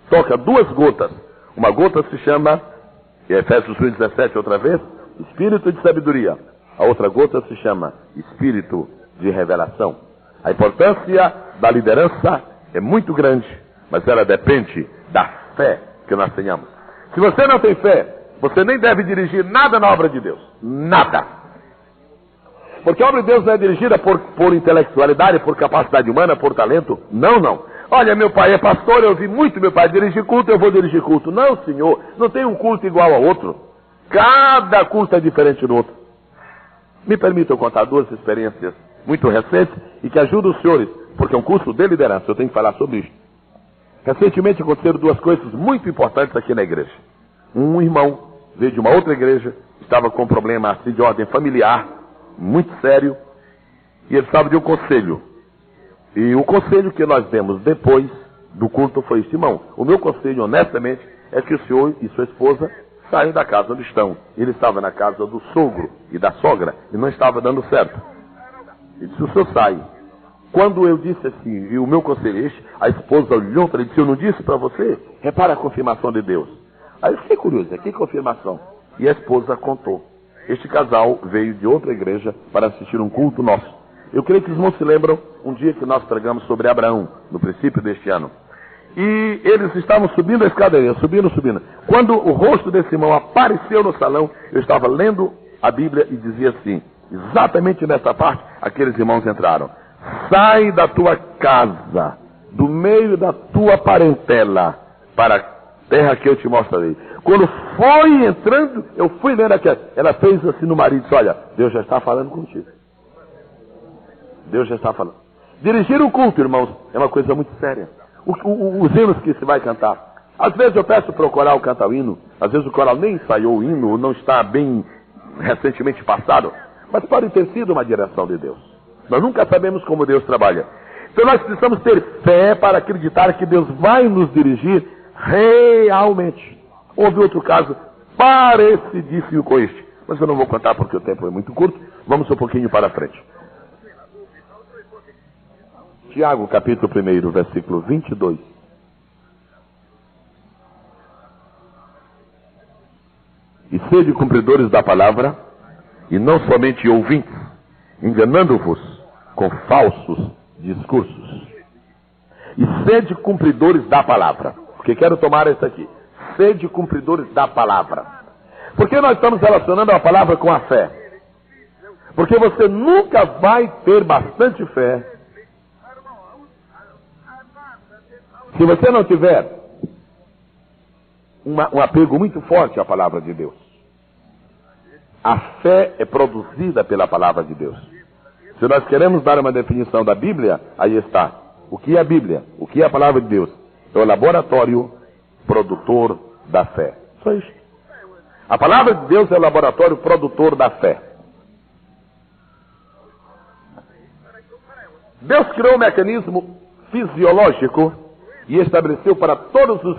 toca 2 gotas, uma gota se chama, em Efésios 1,17 outra vez, espírito de sabedoria. A outra gota se chama espírito de revelação. A importância da liderança é muito grande, mas ela depende da fé que nós tenhamos. Se você não tem fé, você nem deve dirigir nada na obra de Deus. Nada. Porque a obra de Deus não é dirigida por intelectualidade, por capacidade humana, por talento. Não, não. Olha, meu pai é pastor, eu vi muito meu pai dirigir culto, eu vou dirigir culto. Não, senhor, não tem um culto igual ao outro. Cada culto é diferente do outro. Me permitam contar 2 experiências muito recentes e que ajudam os senhores, porque é um curso de liderança, eu tenho que falar sobre isso. Recentemente aconteceram 2 coisas muito importantes aqui na igreja. Um irmão veio de uma outra igreja, estava com um problema assim, de ordem familiar, muito sério, e ele precisava de um conselho. E o conselho que nós demos depois do culto foi este: irmão, o meu conselho, honestamente, é que o senhor e sua esposa saiam da casa onde estão. Ele estava na casa do sogro e da sogra, e não estava dando certo. Ele disse: o senhor sai. Quando eu disse assim, e o meu conselho é este, a esposa olhou para ele e disse: eu não disse para você? Repara a confirmação de Deus. Aí eu fiquei curioso, que confirmação? E a esposa contou. Este casal veio de outra igreja para assistir um culto nosso. Eu creio que os irmãos se lembram um dia que nós pregamos sobre Abraão, no princípio deste ano. E eles estavam subindo a escadaria, subindo. Quando o rosto desse irmão apareceu no salão, eu estava lendo a Bíblia e dizia assim, exatamente nessa parte, aqueles irmãos entraram: sai da tua casa, do meio da tua parentela, para a terra que eu te mostrarei. Quando foi entrando, eu fui lendo aquela. Ela fez assim no marido, disse: olha, Deus já está falando contigo. Deus já está falando. Dirigir o culto, irmãos, é uma coisa muito séria. Os hinos que se vai cantar. Às vezes eu peço para o coral cantar o hino, às vezes o coral nem ensaiou o hino, não está bem recentemente passado, mas pode ter sido uma direção de Deus. Nós nunca sabemos como Deus trabalha. Então nós precisamos ter fé para acreditar que Deus vai nos dirigir realmente. Houve outro caso parecidíssimo com este, mas eu não vou contar porque o tempo é muito curto. Vamos um pouquinho para frente. Tiago, capítulo 1, versículo 22. E sede cumpridores da palavra, e não somente ouvintes, enganando-vos com falsos discursos. E sede cumpridores da palavra. Porque quero tomar isso aqui. Sede cumpridores da palavra. Por que nós estamos relacionando a palavra com a fé? Porque você nunca vai ter bastante fé se você não tiver um apego muito forte à palavra de Deus. A fé é produzida pela palavra de Deus. Se nós queremos dar uma definição da Bíblia, aí está. O que é a Bíblia? O que é a palavra de Deus? É o laboratório produtor da fé. Só isso. A palavra de Deus é o laboratório produtor da fé. Deus criou um mecanismo fisiológico e estabeleceu para todos os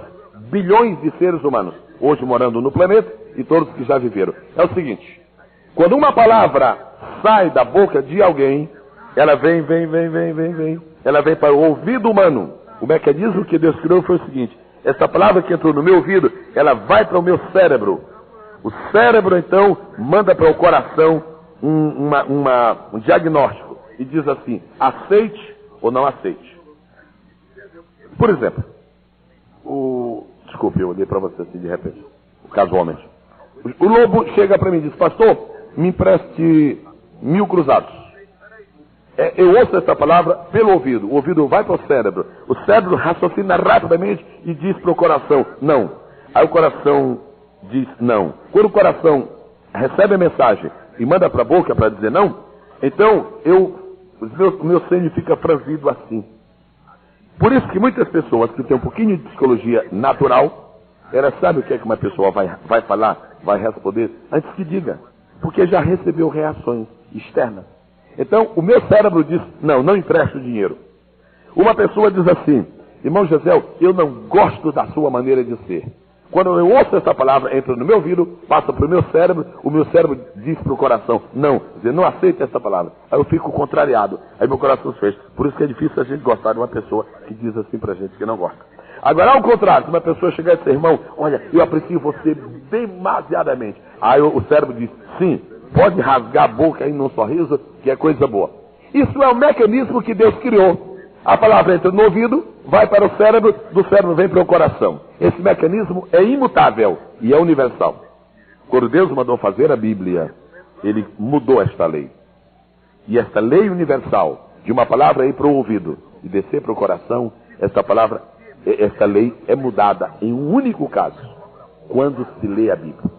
bilhões de seres humanos, hoje morando no planeta, e todos que já viveram. É o seguinte: quando uma palavra sai da boca de alguém, ela vem, ela vem para o ouvido humano, O mecanismo que Deus criou foi o seguinte: essa palavra que entrou no meu ouvido, ela vai para o meu cérebro. O cérebro, então, manda para o coração um diagnóstico e diz assim: aceite ou não aceite. Por exemplo, desculpe, eu olhei para você assim de repente, casualmente. O lobo chega para mim e diz: pastor, me empreste 1000 cruzados. Eu ouço essa palavra pelo ouvido. O ouvido vai para o cérebro. O cérebro raciocina rapidamente e diz para o coração: não. Aí o coração diz não. Quando o coração recebe a mensagem e manda para a boca para dizer não, então o meu sangue fica franzido assim. Por isso que muitas pessoas que têm um pouquinho de psicologia natural, elas sabem o que é que uma pessoa vai falar, vai responder, antes que diga. Porque já recebeu reações externas. Então, o meu cérebro diz: não empresto dinheiro. Uma pessoa diz assim: irmão Gisel, eu não gosto da sua maneira de ser. Quando eu ouço essa palavra, entra no meu ouvido, passa para o meu cérebro diz para o coração: não aceita essa palavra. Aí eu fico contrariado, aí meu coração se fecha. Por isso que é difícil a gente gostar de uma pessoa que diz assim para a gente que não gosta. Agora, ao contrário, se uma pessoa chegar e dizer: irmão, olha, eu aprecio você demasiadamente. Aí o cérebro diz: sim, pode rasgar a boca aí num sorriso, que é coisa boa. Isso é o mecanismo que Deus criou. A palavra entra no ouvido, vai para o cérebro, do cérebro vem para o coração. Esse mecanismo é imutável e é universal. Quando Deus mandou fazer a Bíblia, Ele mudou esta lei. E esta lei universal, de uma palavra ir para o ouvido e descer para o coração, esta lei é mudada em um único caso: quando se lê a Bíblia.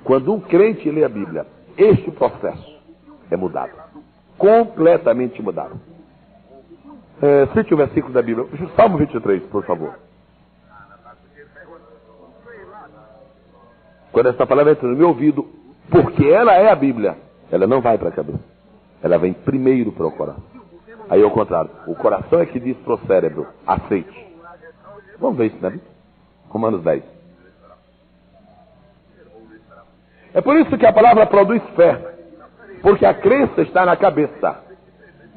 Quando um crente lê a Bíblia, este processo é mudado. Completamente mudado. Cite o versículo da Bíblia. Salmo 23, por favor. Quando essa palavra entra no meu ouvido, porque ela é a Bíblia, ela não vai para a cabeça. Ela vem primeiro para o coração. Aí ao contrário, o coração é que diz para o cérebro: aceite. Vamos ver isso na Bíblia. Romanos 10. É por isso que a palavra produz fé. Porque a crença está na cabeça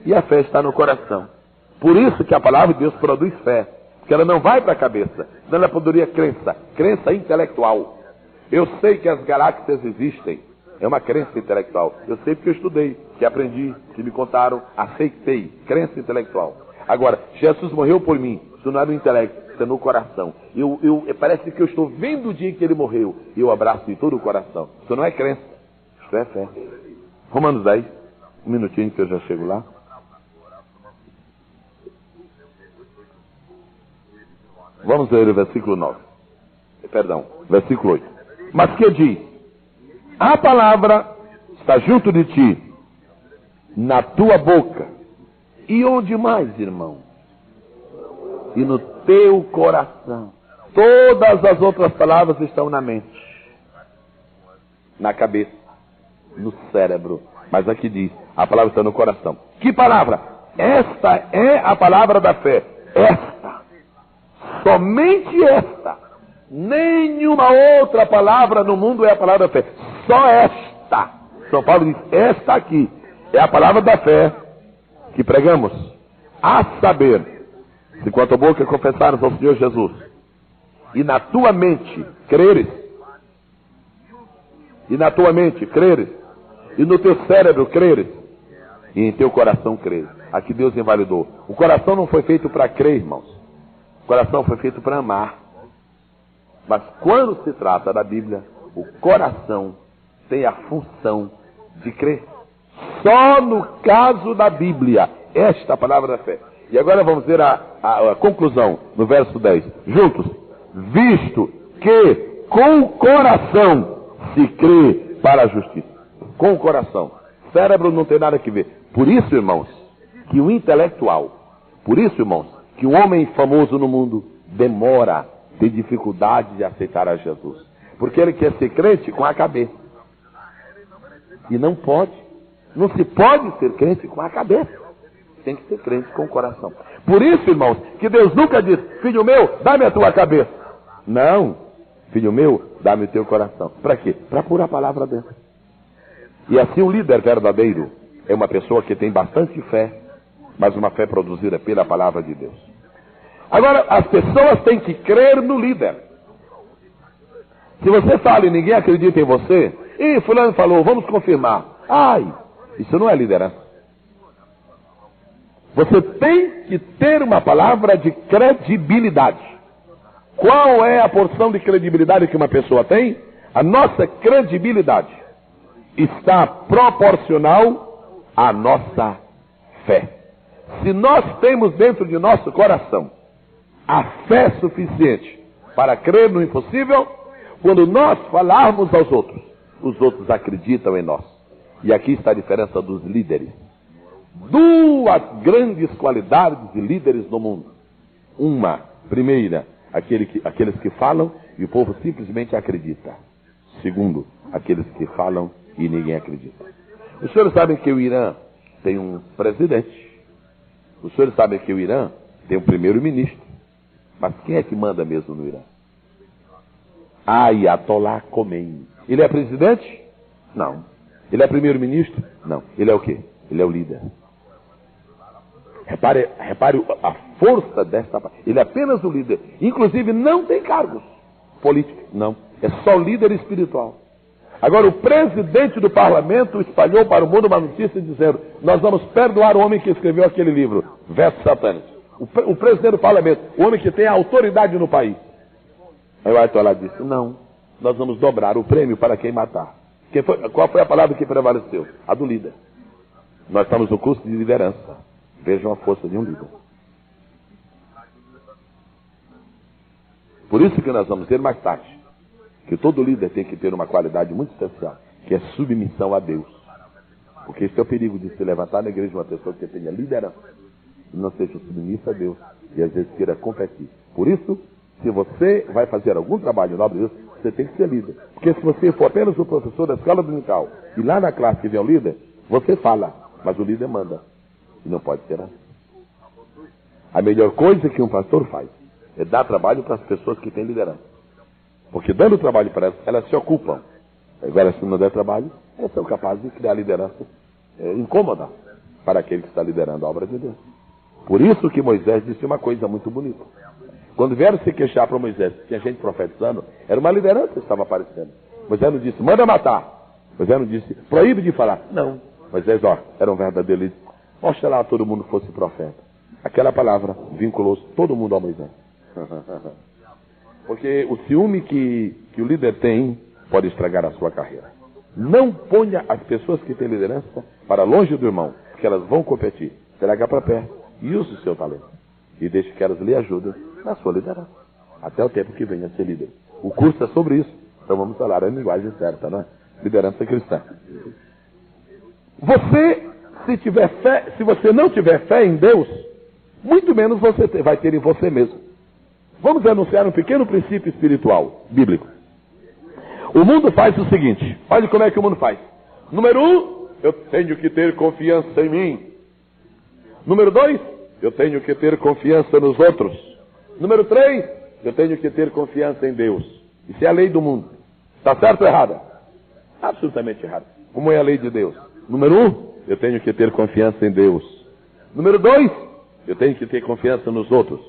e a fé está no coração. Por isso que a palavra de Deus produz fé. Porque ela não vai para a cabeça. Senão ela produziria crença intelectual. Eu sei que as galáxias existem. É uma crença intelectual. Eu sei porque eu estudei, que aprendi, que me contaram, aceitei. Crença intelectual. Agora, Jesus morreu por mim. Isso não é no intelecto, isso é no coração. Parece que eu estou vendo o dia que ele morreu. E eu abraço de todo o coração. Isso não é crença. Isso é fé. Romanos 10. Um minutinho que eu já chego lá. Vamos ler o versículo 9. Versículo 8. Mas que diz: a palavra está junto de ti, na tua boca. E onde mais, irmão? E no teu coração. Todas as outras palavras estão na mente, na cabeça, no cérebro. Mas aqui diz: a palavra está no coração. Que palavra? Esta é a palavra da fé. Esta. Somente esta. Nenhuma outra palavra no mundo é a palavra da fé. Só esta. São Paulo diz: esta aqui é a palavra da fé que pregamos. A saber, se com a tua boca confessares ao Senhor Jesus, e na tua mente creres, e no teu cérebro creres, e em teu coração creres. Aqui Deus invalidou. O coração não foi feito para crer, irmãos. O coração foi feito para amar. Mas quando se trata da Bíblia, o coração tem a função de crer. Só no caso da Bíblia, esta palavra da fé. E agora vamos ver a conclusão, no verso 10. Juntos. Visto que com o coração se crê para a justiça. Com o coração. Cérebro não tem nada a ver. Por isso, irmãos, que o intelectual, que o homem famoso no mundo demora, tem dificuldade de aceitar a Jesus. Porque ele quer ser crente com a cabeça. E não pode. Não se pode ser crente com a cabeça. Tem que ser crente com o coração. Por isso, irmãos, que Deus nunca diz: filho meu, dá-me a tua cabeça. Não. Filho meu, dá-me o teu coração. Para quê? Para pôr a palavra dentro. E assim um líder verdadeiro é uma pessoa que tem bastante fé, mas uma fé produzida pela palavra de Deus. Agora, as pessoas têm que crer no líder. Se você fala e ninguém acredita em você, e fulano falou, vamos confirmar. Ai, isso não é liderança. Você tem que ter uma palavra de credibilidade. Qual é a porção de credibilidade que uma pessoa tem? A nossa credibilidade está proporcional à nossa fé. Se nós temos dentro de nosso coração a fé suficiente para crer no impossível, quando nós falarmos aos outros, os outros acreditam em nós. E aqui está a diferença dos líderes. Duas grandes qualidades de líderes no mundo. Uma, primeira, aqueles que falam e o povo simplesmente acredita. Segundo, aqueles que falam e ninguém acredita. Os senhores sabem que o Irã tem um presidente. Os senhores sabem que o Irã tem um primeiro-ministro. Mas quem é que manda mesmo no Irã? Ayatollah Khomeini. Ele é presidente? Não. Ele é primeiro-ministro? Não. Ele é o quê? Ele é o líder. Repare a força desta... Ele é apenas o líder. Inclusive não tem cargos políticos. Não. É só líder espiritual. Agora o presidente do parlamento espalhou para o mundo uma notícia dizendo: nós vamos perdoar o homem que escreveu aquele livro, Versos Satânicos. O presidente do parlamento, o homem que tem a autoridade no país. Aí o Ayatollah disse: não, nós vamos dobrar o prêmio para quem matar. Qual foi a palavra que prevaleceu? A do líder. Nós estamos no curso de liderança. Vejam a força de um líder. Por isso que nós vamos ter mais tarde que todo líder tem que ter uma qualidade muito especial, que é submissão a Deus. Porque esse é o perigo de se levantar na igreja uma pessoa que tenha liderança e não seja submissa a Deus e às vezes queira competir. Por isso, se você vai fazer algum trabalho nobre de Deus, você tem que ser líder. Porque se você for apenas o professor da escola dominical e lá na classe tiver um líder, você fala, mas o líder manda. E não pode ser assim. A melhor coisa que um pastor faz é dar trabalho para as pessoas que têm liderança. Porque dando trabalho para elas se ocupam. Agora, se não der trabalho, elas são capazes de criar liderança incômoda para aquele que está liderando a obra de Deus. Por isso que Moisés disse uma coisa muito bonita. Quando vieram se queixar para Moisés, tinha gente profetizando, era uma liderança que estava aparecendo. Moisés não disse, manda matar. Moisés não disse, proíbe de falar. Não. Moisés, era um verdadeiro líder. Oxalá todo mundo fosse profeta. Aquela palavra vinculou todo mundo a Moisés. Porque o ciúme que o líder tem pode estragar a sua carreira. Não ponha as pessoas que têm liderança para longe do irmão, porque elas vão competir. Traga para perto e use o seu talento. E deixe que elas lhe ajudem na sua liderança. Até o tempo que venha a ser líder. O curso é sobre isso. Então vamos falar a linguagem certa, não é? Liderança cristã. Você, se você não tiver fé em Deus, muito menos você vai ter em você mesmo. Vamos anunciar um pequeno princípio espiritual, bíblico. O mundo faz o seguinte, olha como é que o mundo faz. Número 1, eu tenho que ter confiança em mim. Número 2, eu tenho que ter confiança nos outros. Número 3, eu tenho que ter confiança em Deus. Isso é a lei do mundo. Está certo ou errada? Absolutamente errada. Como é a lei de Deus? Número 1, eu tenho que ter confiança em Deus. Número 2, eu tenho que ter confiança nos outros.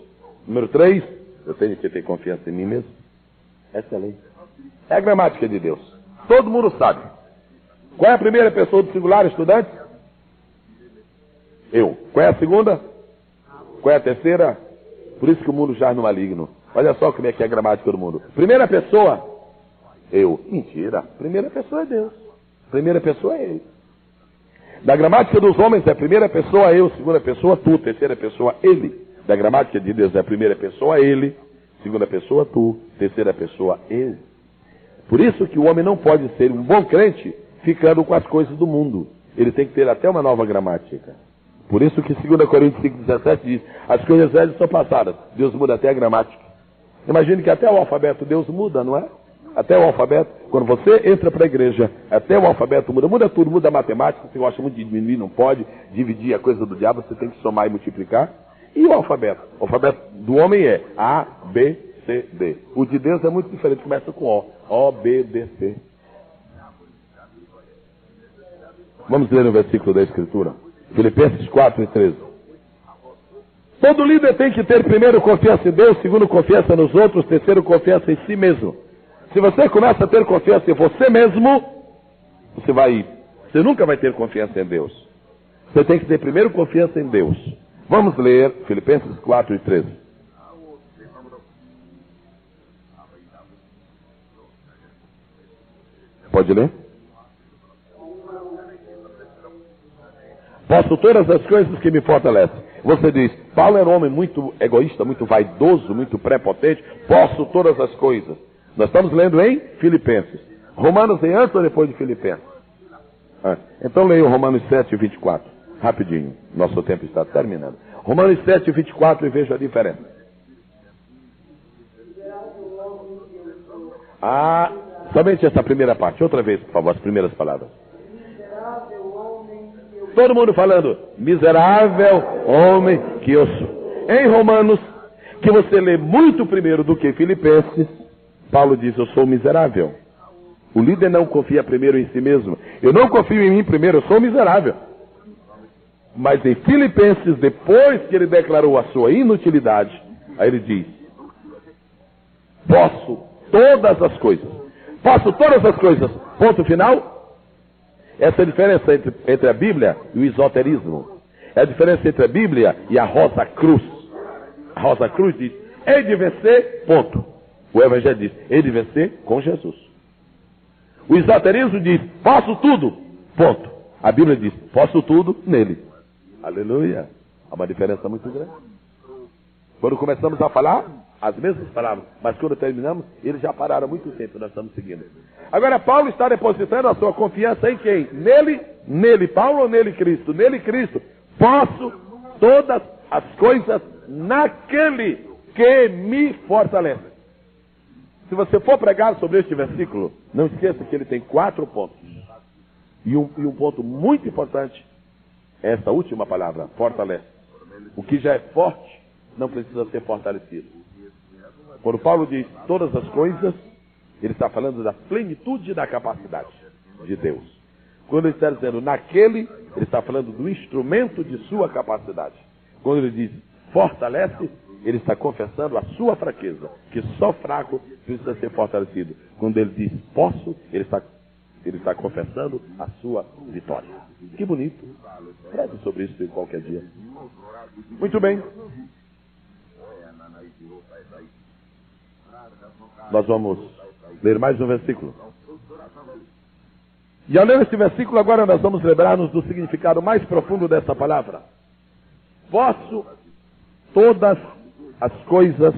Número 3, eu tenho que ter confiança em mim mesmo. Essa é a lei. É a gramática de Deus. Todo mundo sabe. Qual é a primeira pessoa do singular, estudante? Eu. Qual é a segunda? Qual é a terceira? Por isso que o mundo jaz no maligno. Olha só como é que é a gramática do mundo. Primeira pessoa, eu. Mentira. Primeira pessoa é Deus. Primeira pessoa é ele. Da gramática dos homens é primeira pessoa eu, segunda pessoa tu, terceira pessoa ele. Da gramática de Deus é a primeira pessoa ele, segunda pessoa tu, terceira pessoa ele. Por isso que o homem não pode ser um bom crente ficando com as coisas do mundo. Ele tem que ter até uma nova gramática. Por isso que 2 Coríntios 5,17 diz, as coisas velhas são passadas, Deus muda até a gramática. Imagine que até o alfabeto Deus muda, não é? Até o alfabeto, quando você entra para a igreja, até o alfabeto muda tudo, muda a matemática, você gosta muito de diminuir, não pode, dividir a coisa do diabo, você tem que somar e multiplicar. E o alfabeto? O alfabeto do homem é A, B, C, D. O de Deus é muito diferente, começa com O. O, B, D, C. Vamos ler o versículo da Escritura. Filipenses 4:13. Todo líder tem que ter, primeiro, confiança em Deus, segundo, confiança nos outros, terceiro, confiança em si mesmo. Se você começa a ter confiança em você mesmo, você nunca vai ter confiança em Deus. Você tem que ter primeiro confiança em Deus. Vamos ler Filipenses 4 e 13. Pode ler? Posso todas as coisas que me fortalecem. Você diz, Paulo era um homem muito egoísta, muito vaidoso, muito prepotente. Posso todas as coisas. Nós estamos lendo em Filipenses. Romanos vem antes ou depois de Filipenses? Então leia o Romanos 7, 24. Rapidinho, nosso tempo está terminando. Romanos 7, 24 e veja a diferença. Somente essa primeira parte. Outra vez, por favor, as primeiras palavras. Todo mundo falando, miserável homem que eu sou. Em Romanos, que você lê muito primeiro do que Filipenses, Paulo diz, eu sou miserável. O líder não confia primeiro em si mesmo. Eu não confio em mim primeiro, eu sou miserável. Mas em Filipenses, depois que ele declarou a sua inutilidade, aí ele diz, posso todas as coisas. Posso todas as coisas. Ponto final. Essa é a diferença entre a Bíblia e o esoterismo. É a diferença entre a Bíblia e a Rosa Cruz. A Rosa Cruz diz, hei de vencer, ponto. O Evangelho diz, hei de vencer com Jesus. O esoterismo diz, posso tudo, ponto. A Bíblia diz, posso tudo nele. Aleluia. Há uma diferença muito grande. Quando começamos a falar, as mesmas palavras, mas quando terminamos, eles já pararam há muito tempo, nós estamos seguindo. Agora, Paulo está depositando a sua confiança em quem? Nele, Paulo ou nele, Cristo? Nele, Cristo. Posso todas as coisas naquele que me fortalece. Se você for pregar sobre este versículo, não esqueça que ele tem 4 pontos. E um ponto muito importante é essa última palavra, fortalece. O que já é forte não precisa ser fortalecido. Quando Paulo diz todas as coisas, ele está falando da plenitude da capacidade de Deus. Quando ele está dizendo naquele, ele está falando do instrumento de sua capacidade. Quando ele diz fortalece, ele está confessando a sua fraqueza, que só fraco precisa ser fortalecido. Quando ele diz posso, ele está confessando a sua vitória. Que bonito. Preze sobre isso em qualquer dia. Muito bem. Nós vamos ler mais um versículo. E ao ler este versículo, agora nós vamos lembrar-nos do significado mais profundo dessa palavra. Posso todas as coisas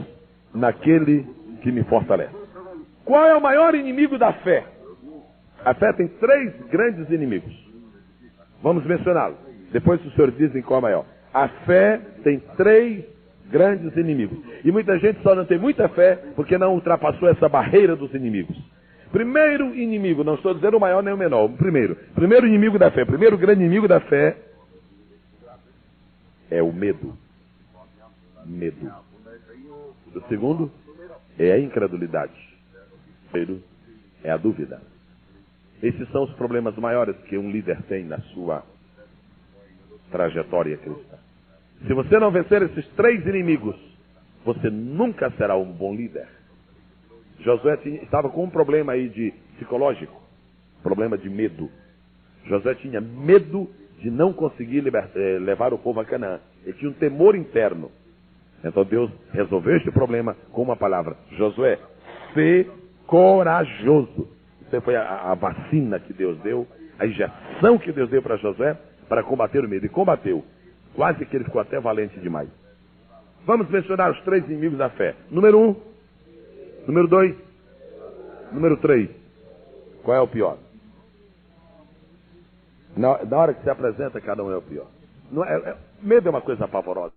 naquele que me fortalece. Qual é o maior inimigo da fé? A fé tem 3 grandes inimigos. Vamos mencioná-los. Depois os senhores dizem qual é o maior. A fé tem 3 grandes inimigos. E muita gente só não tem muita fé porque não ultrapassou essa barreira dos inimigos. Primeiro inimigo, não estou dizendo o maior nem o menor, o primeiro inimigo da fé, primeiro grande inimigo da fé é o medo. Medo. O segundo é a incredulidade. O terceiro é a dúvida. Esses são os problemas maiores que um líder tem na sua trajetória cristã. Se você não vencer esses 3 inimigos, você nunca será um bom líder. Josué estava com um problema aí psicológico, problema de medo. Josué tinha medo de não conseguir levar o povo a Canaã. Ele tinha um temor interno. Então Deus resolveu este problema com uma palavra. Josué, sê corajoso. Isso foi a vacina que Deus deu, a injeção que Deus deu para Josué para combater o medo. E combateu. Quase que ele ficou até valente demais. Vamos mencionar os 3 inimigos da fé. Número 1. Número 2. Número 3. Qual é o pior? Na hora que se apresenta, cada um é o pior. Medo é uma coisa pavorosa.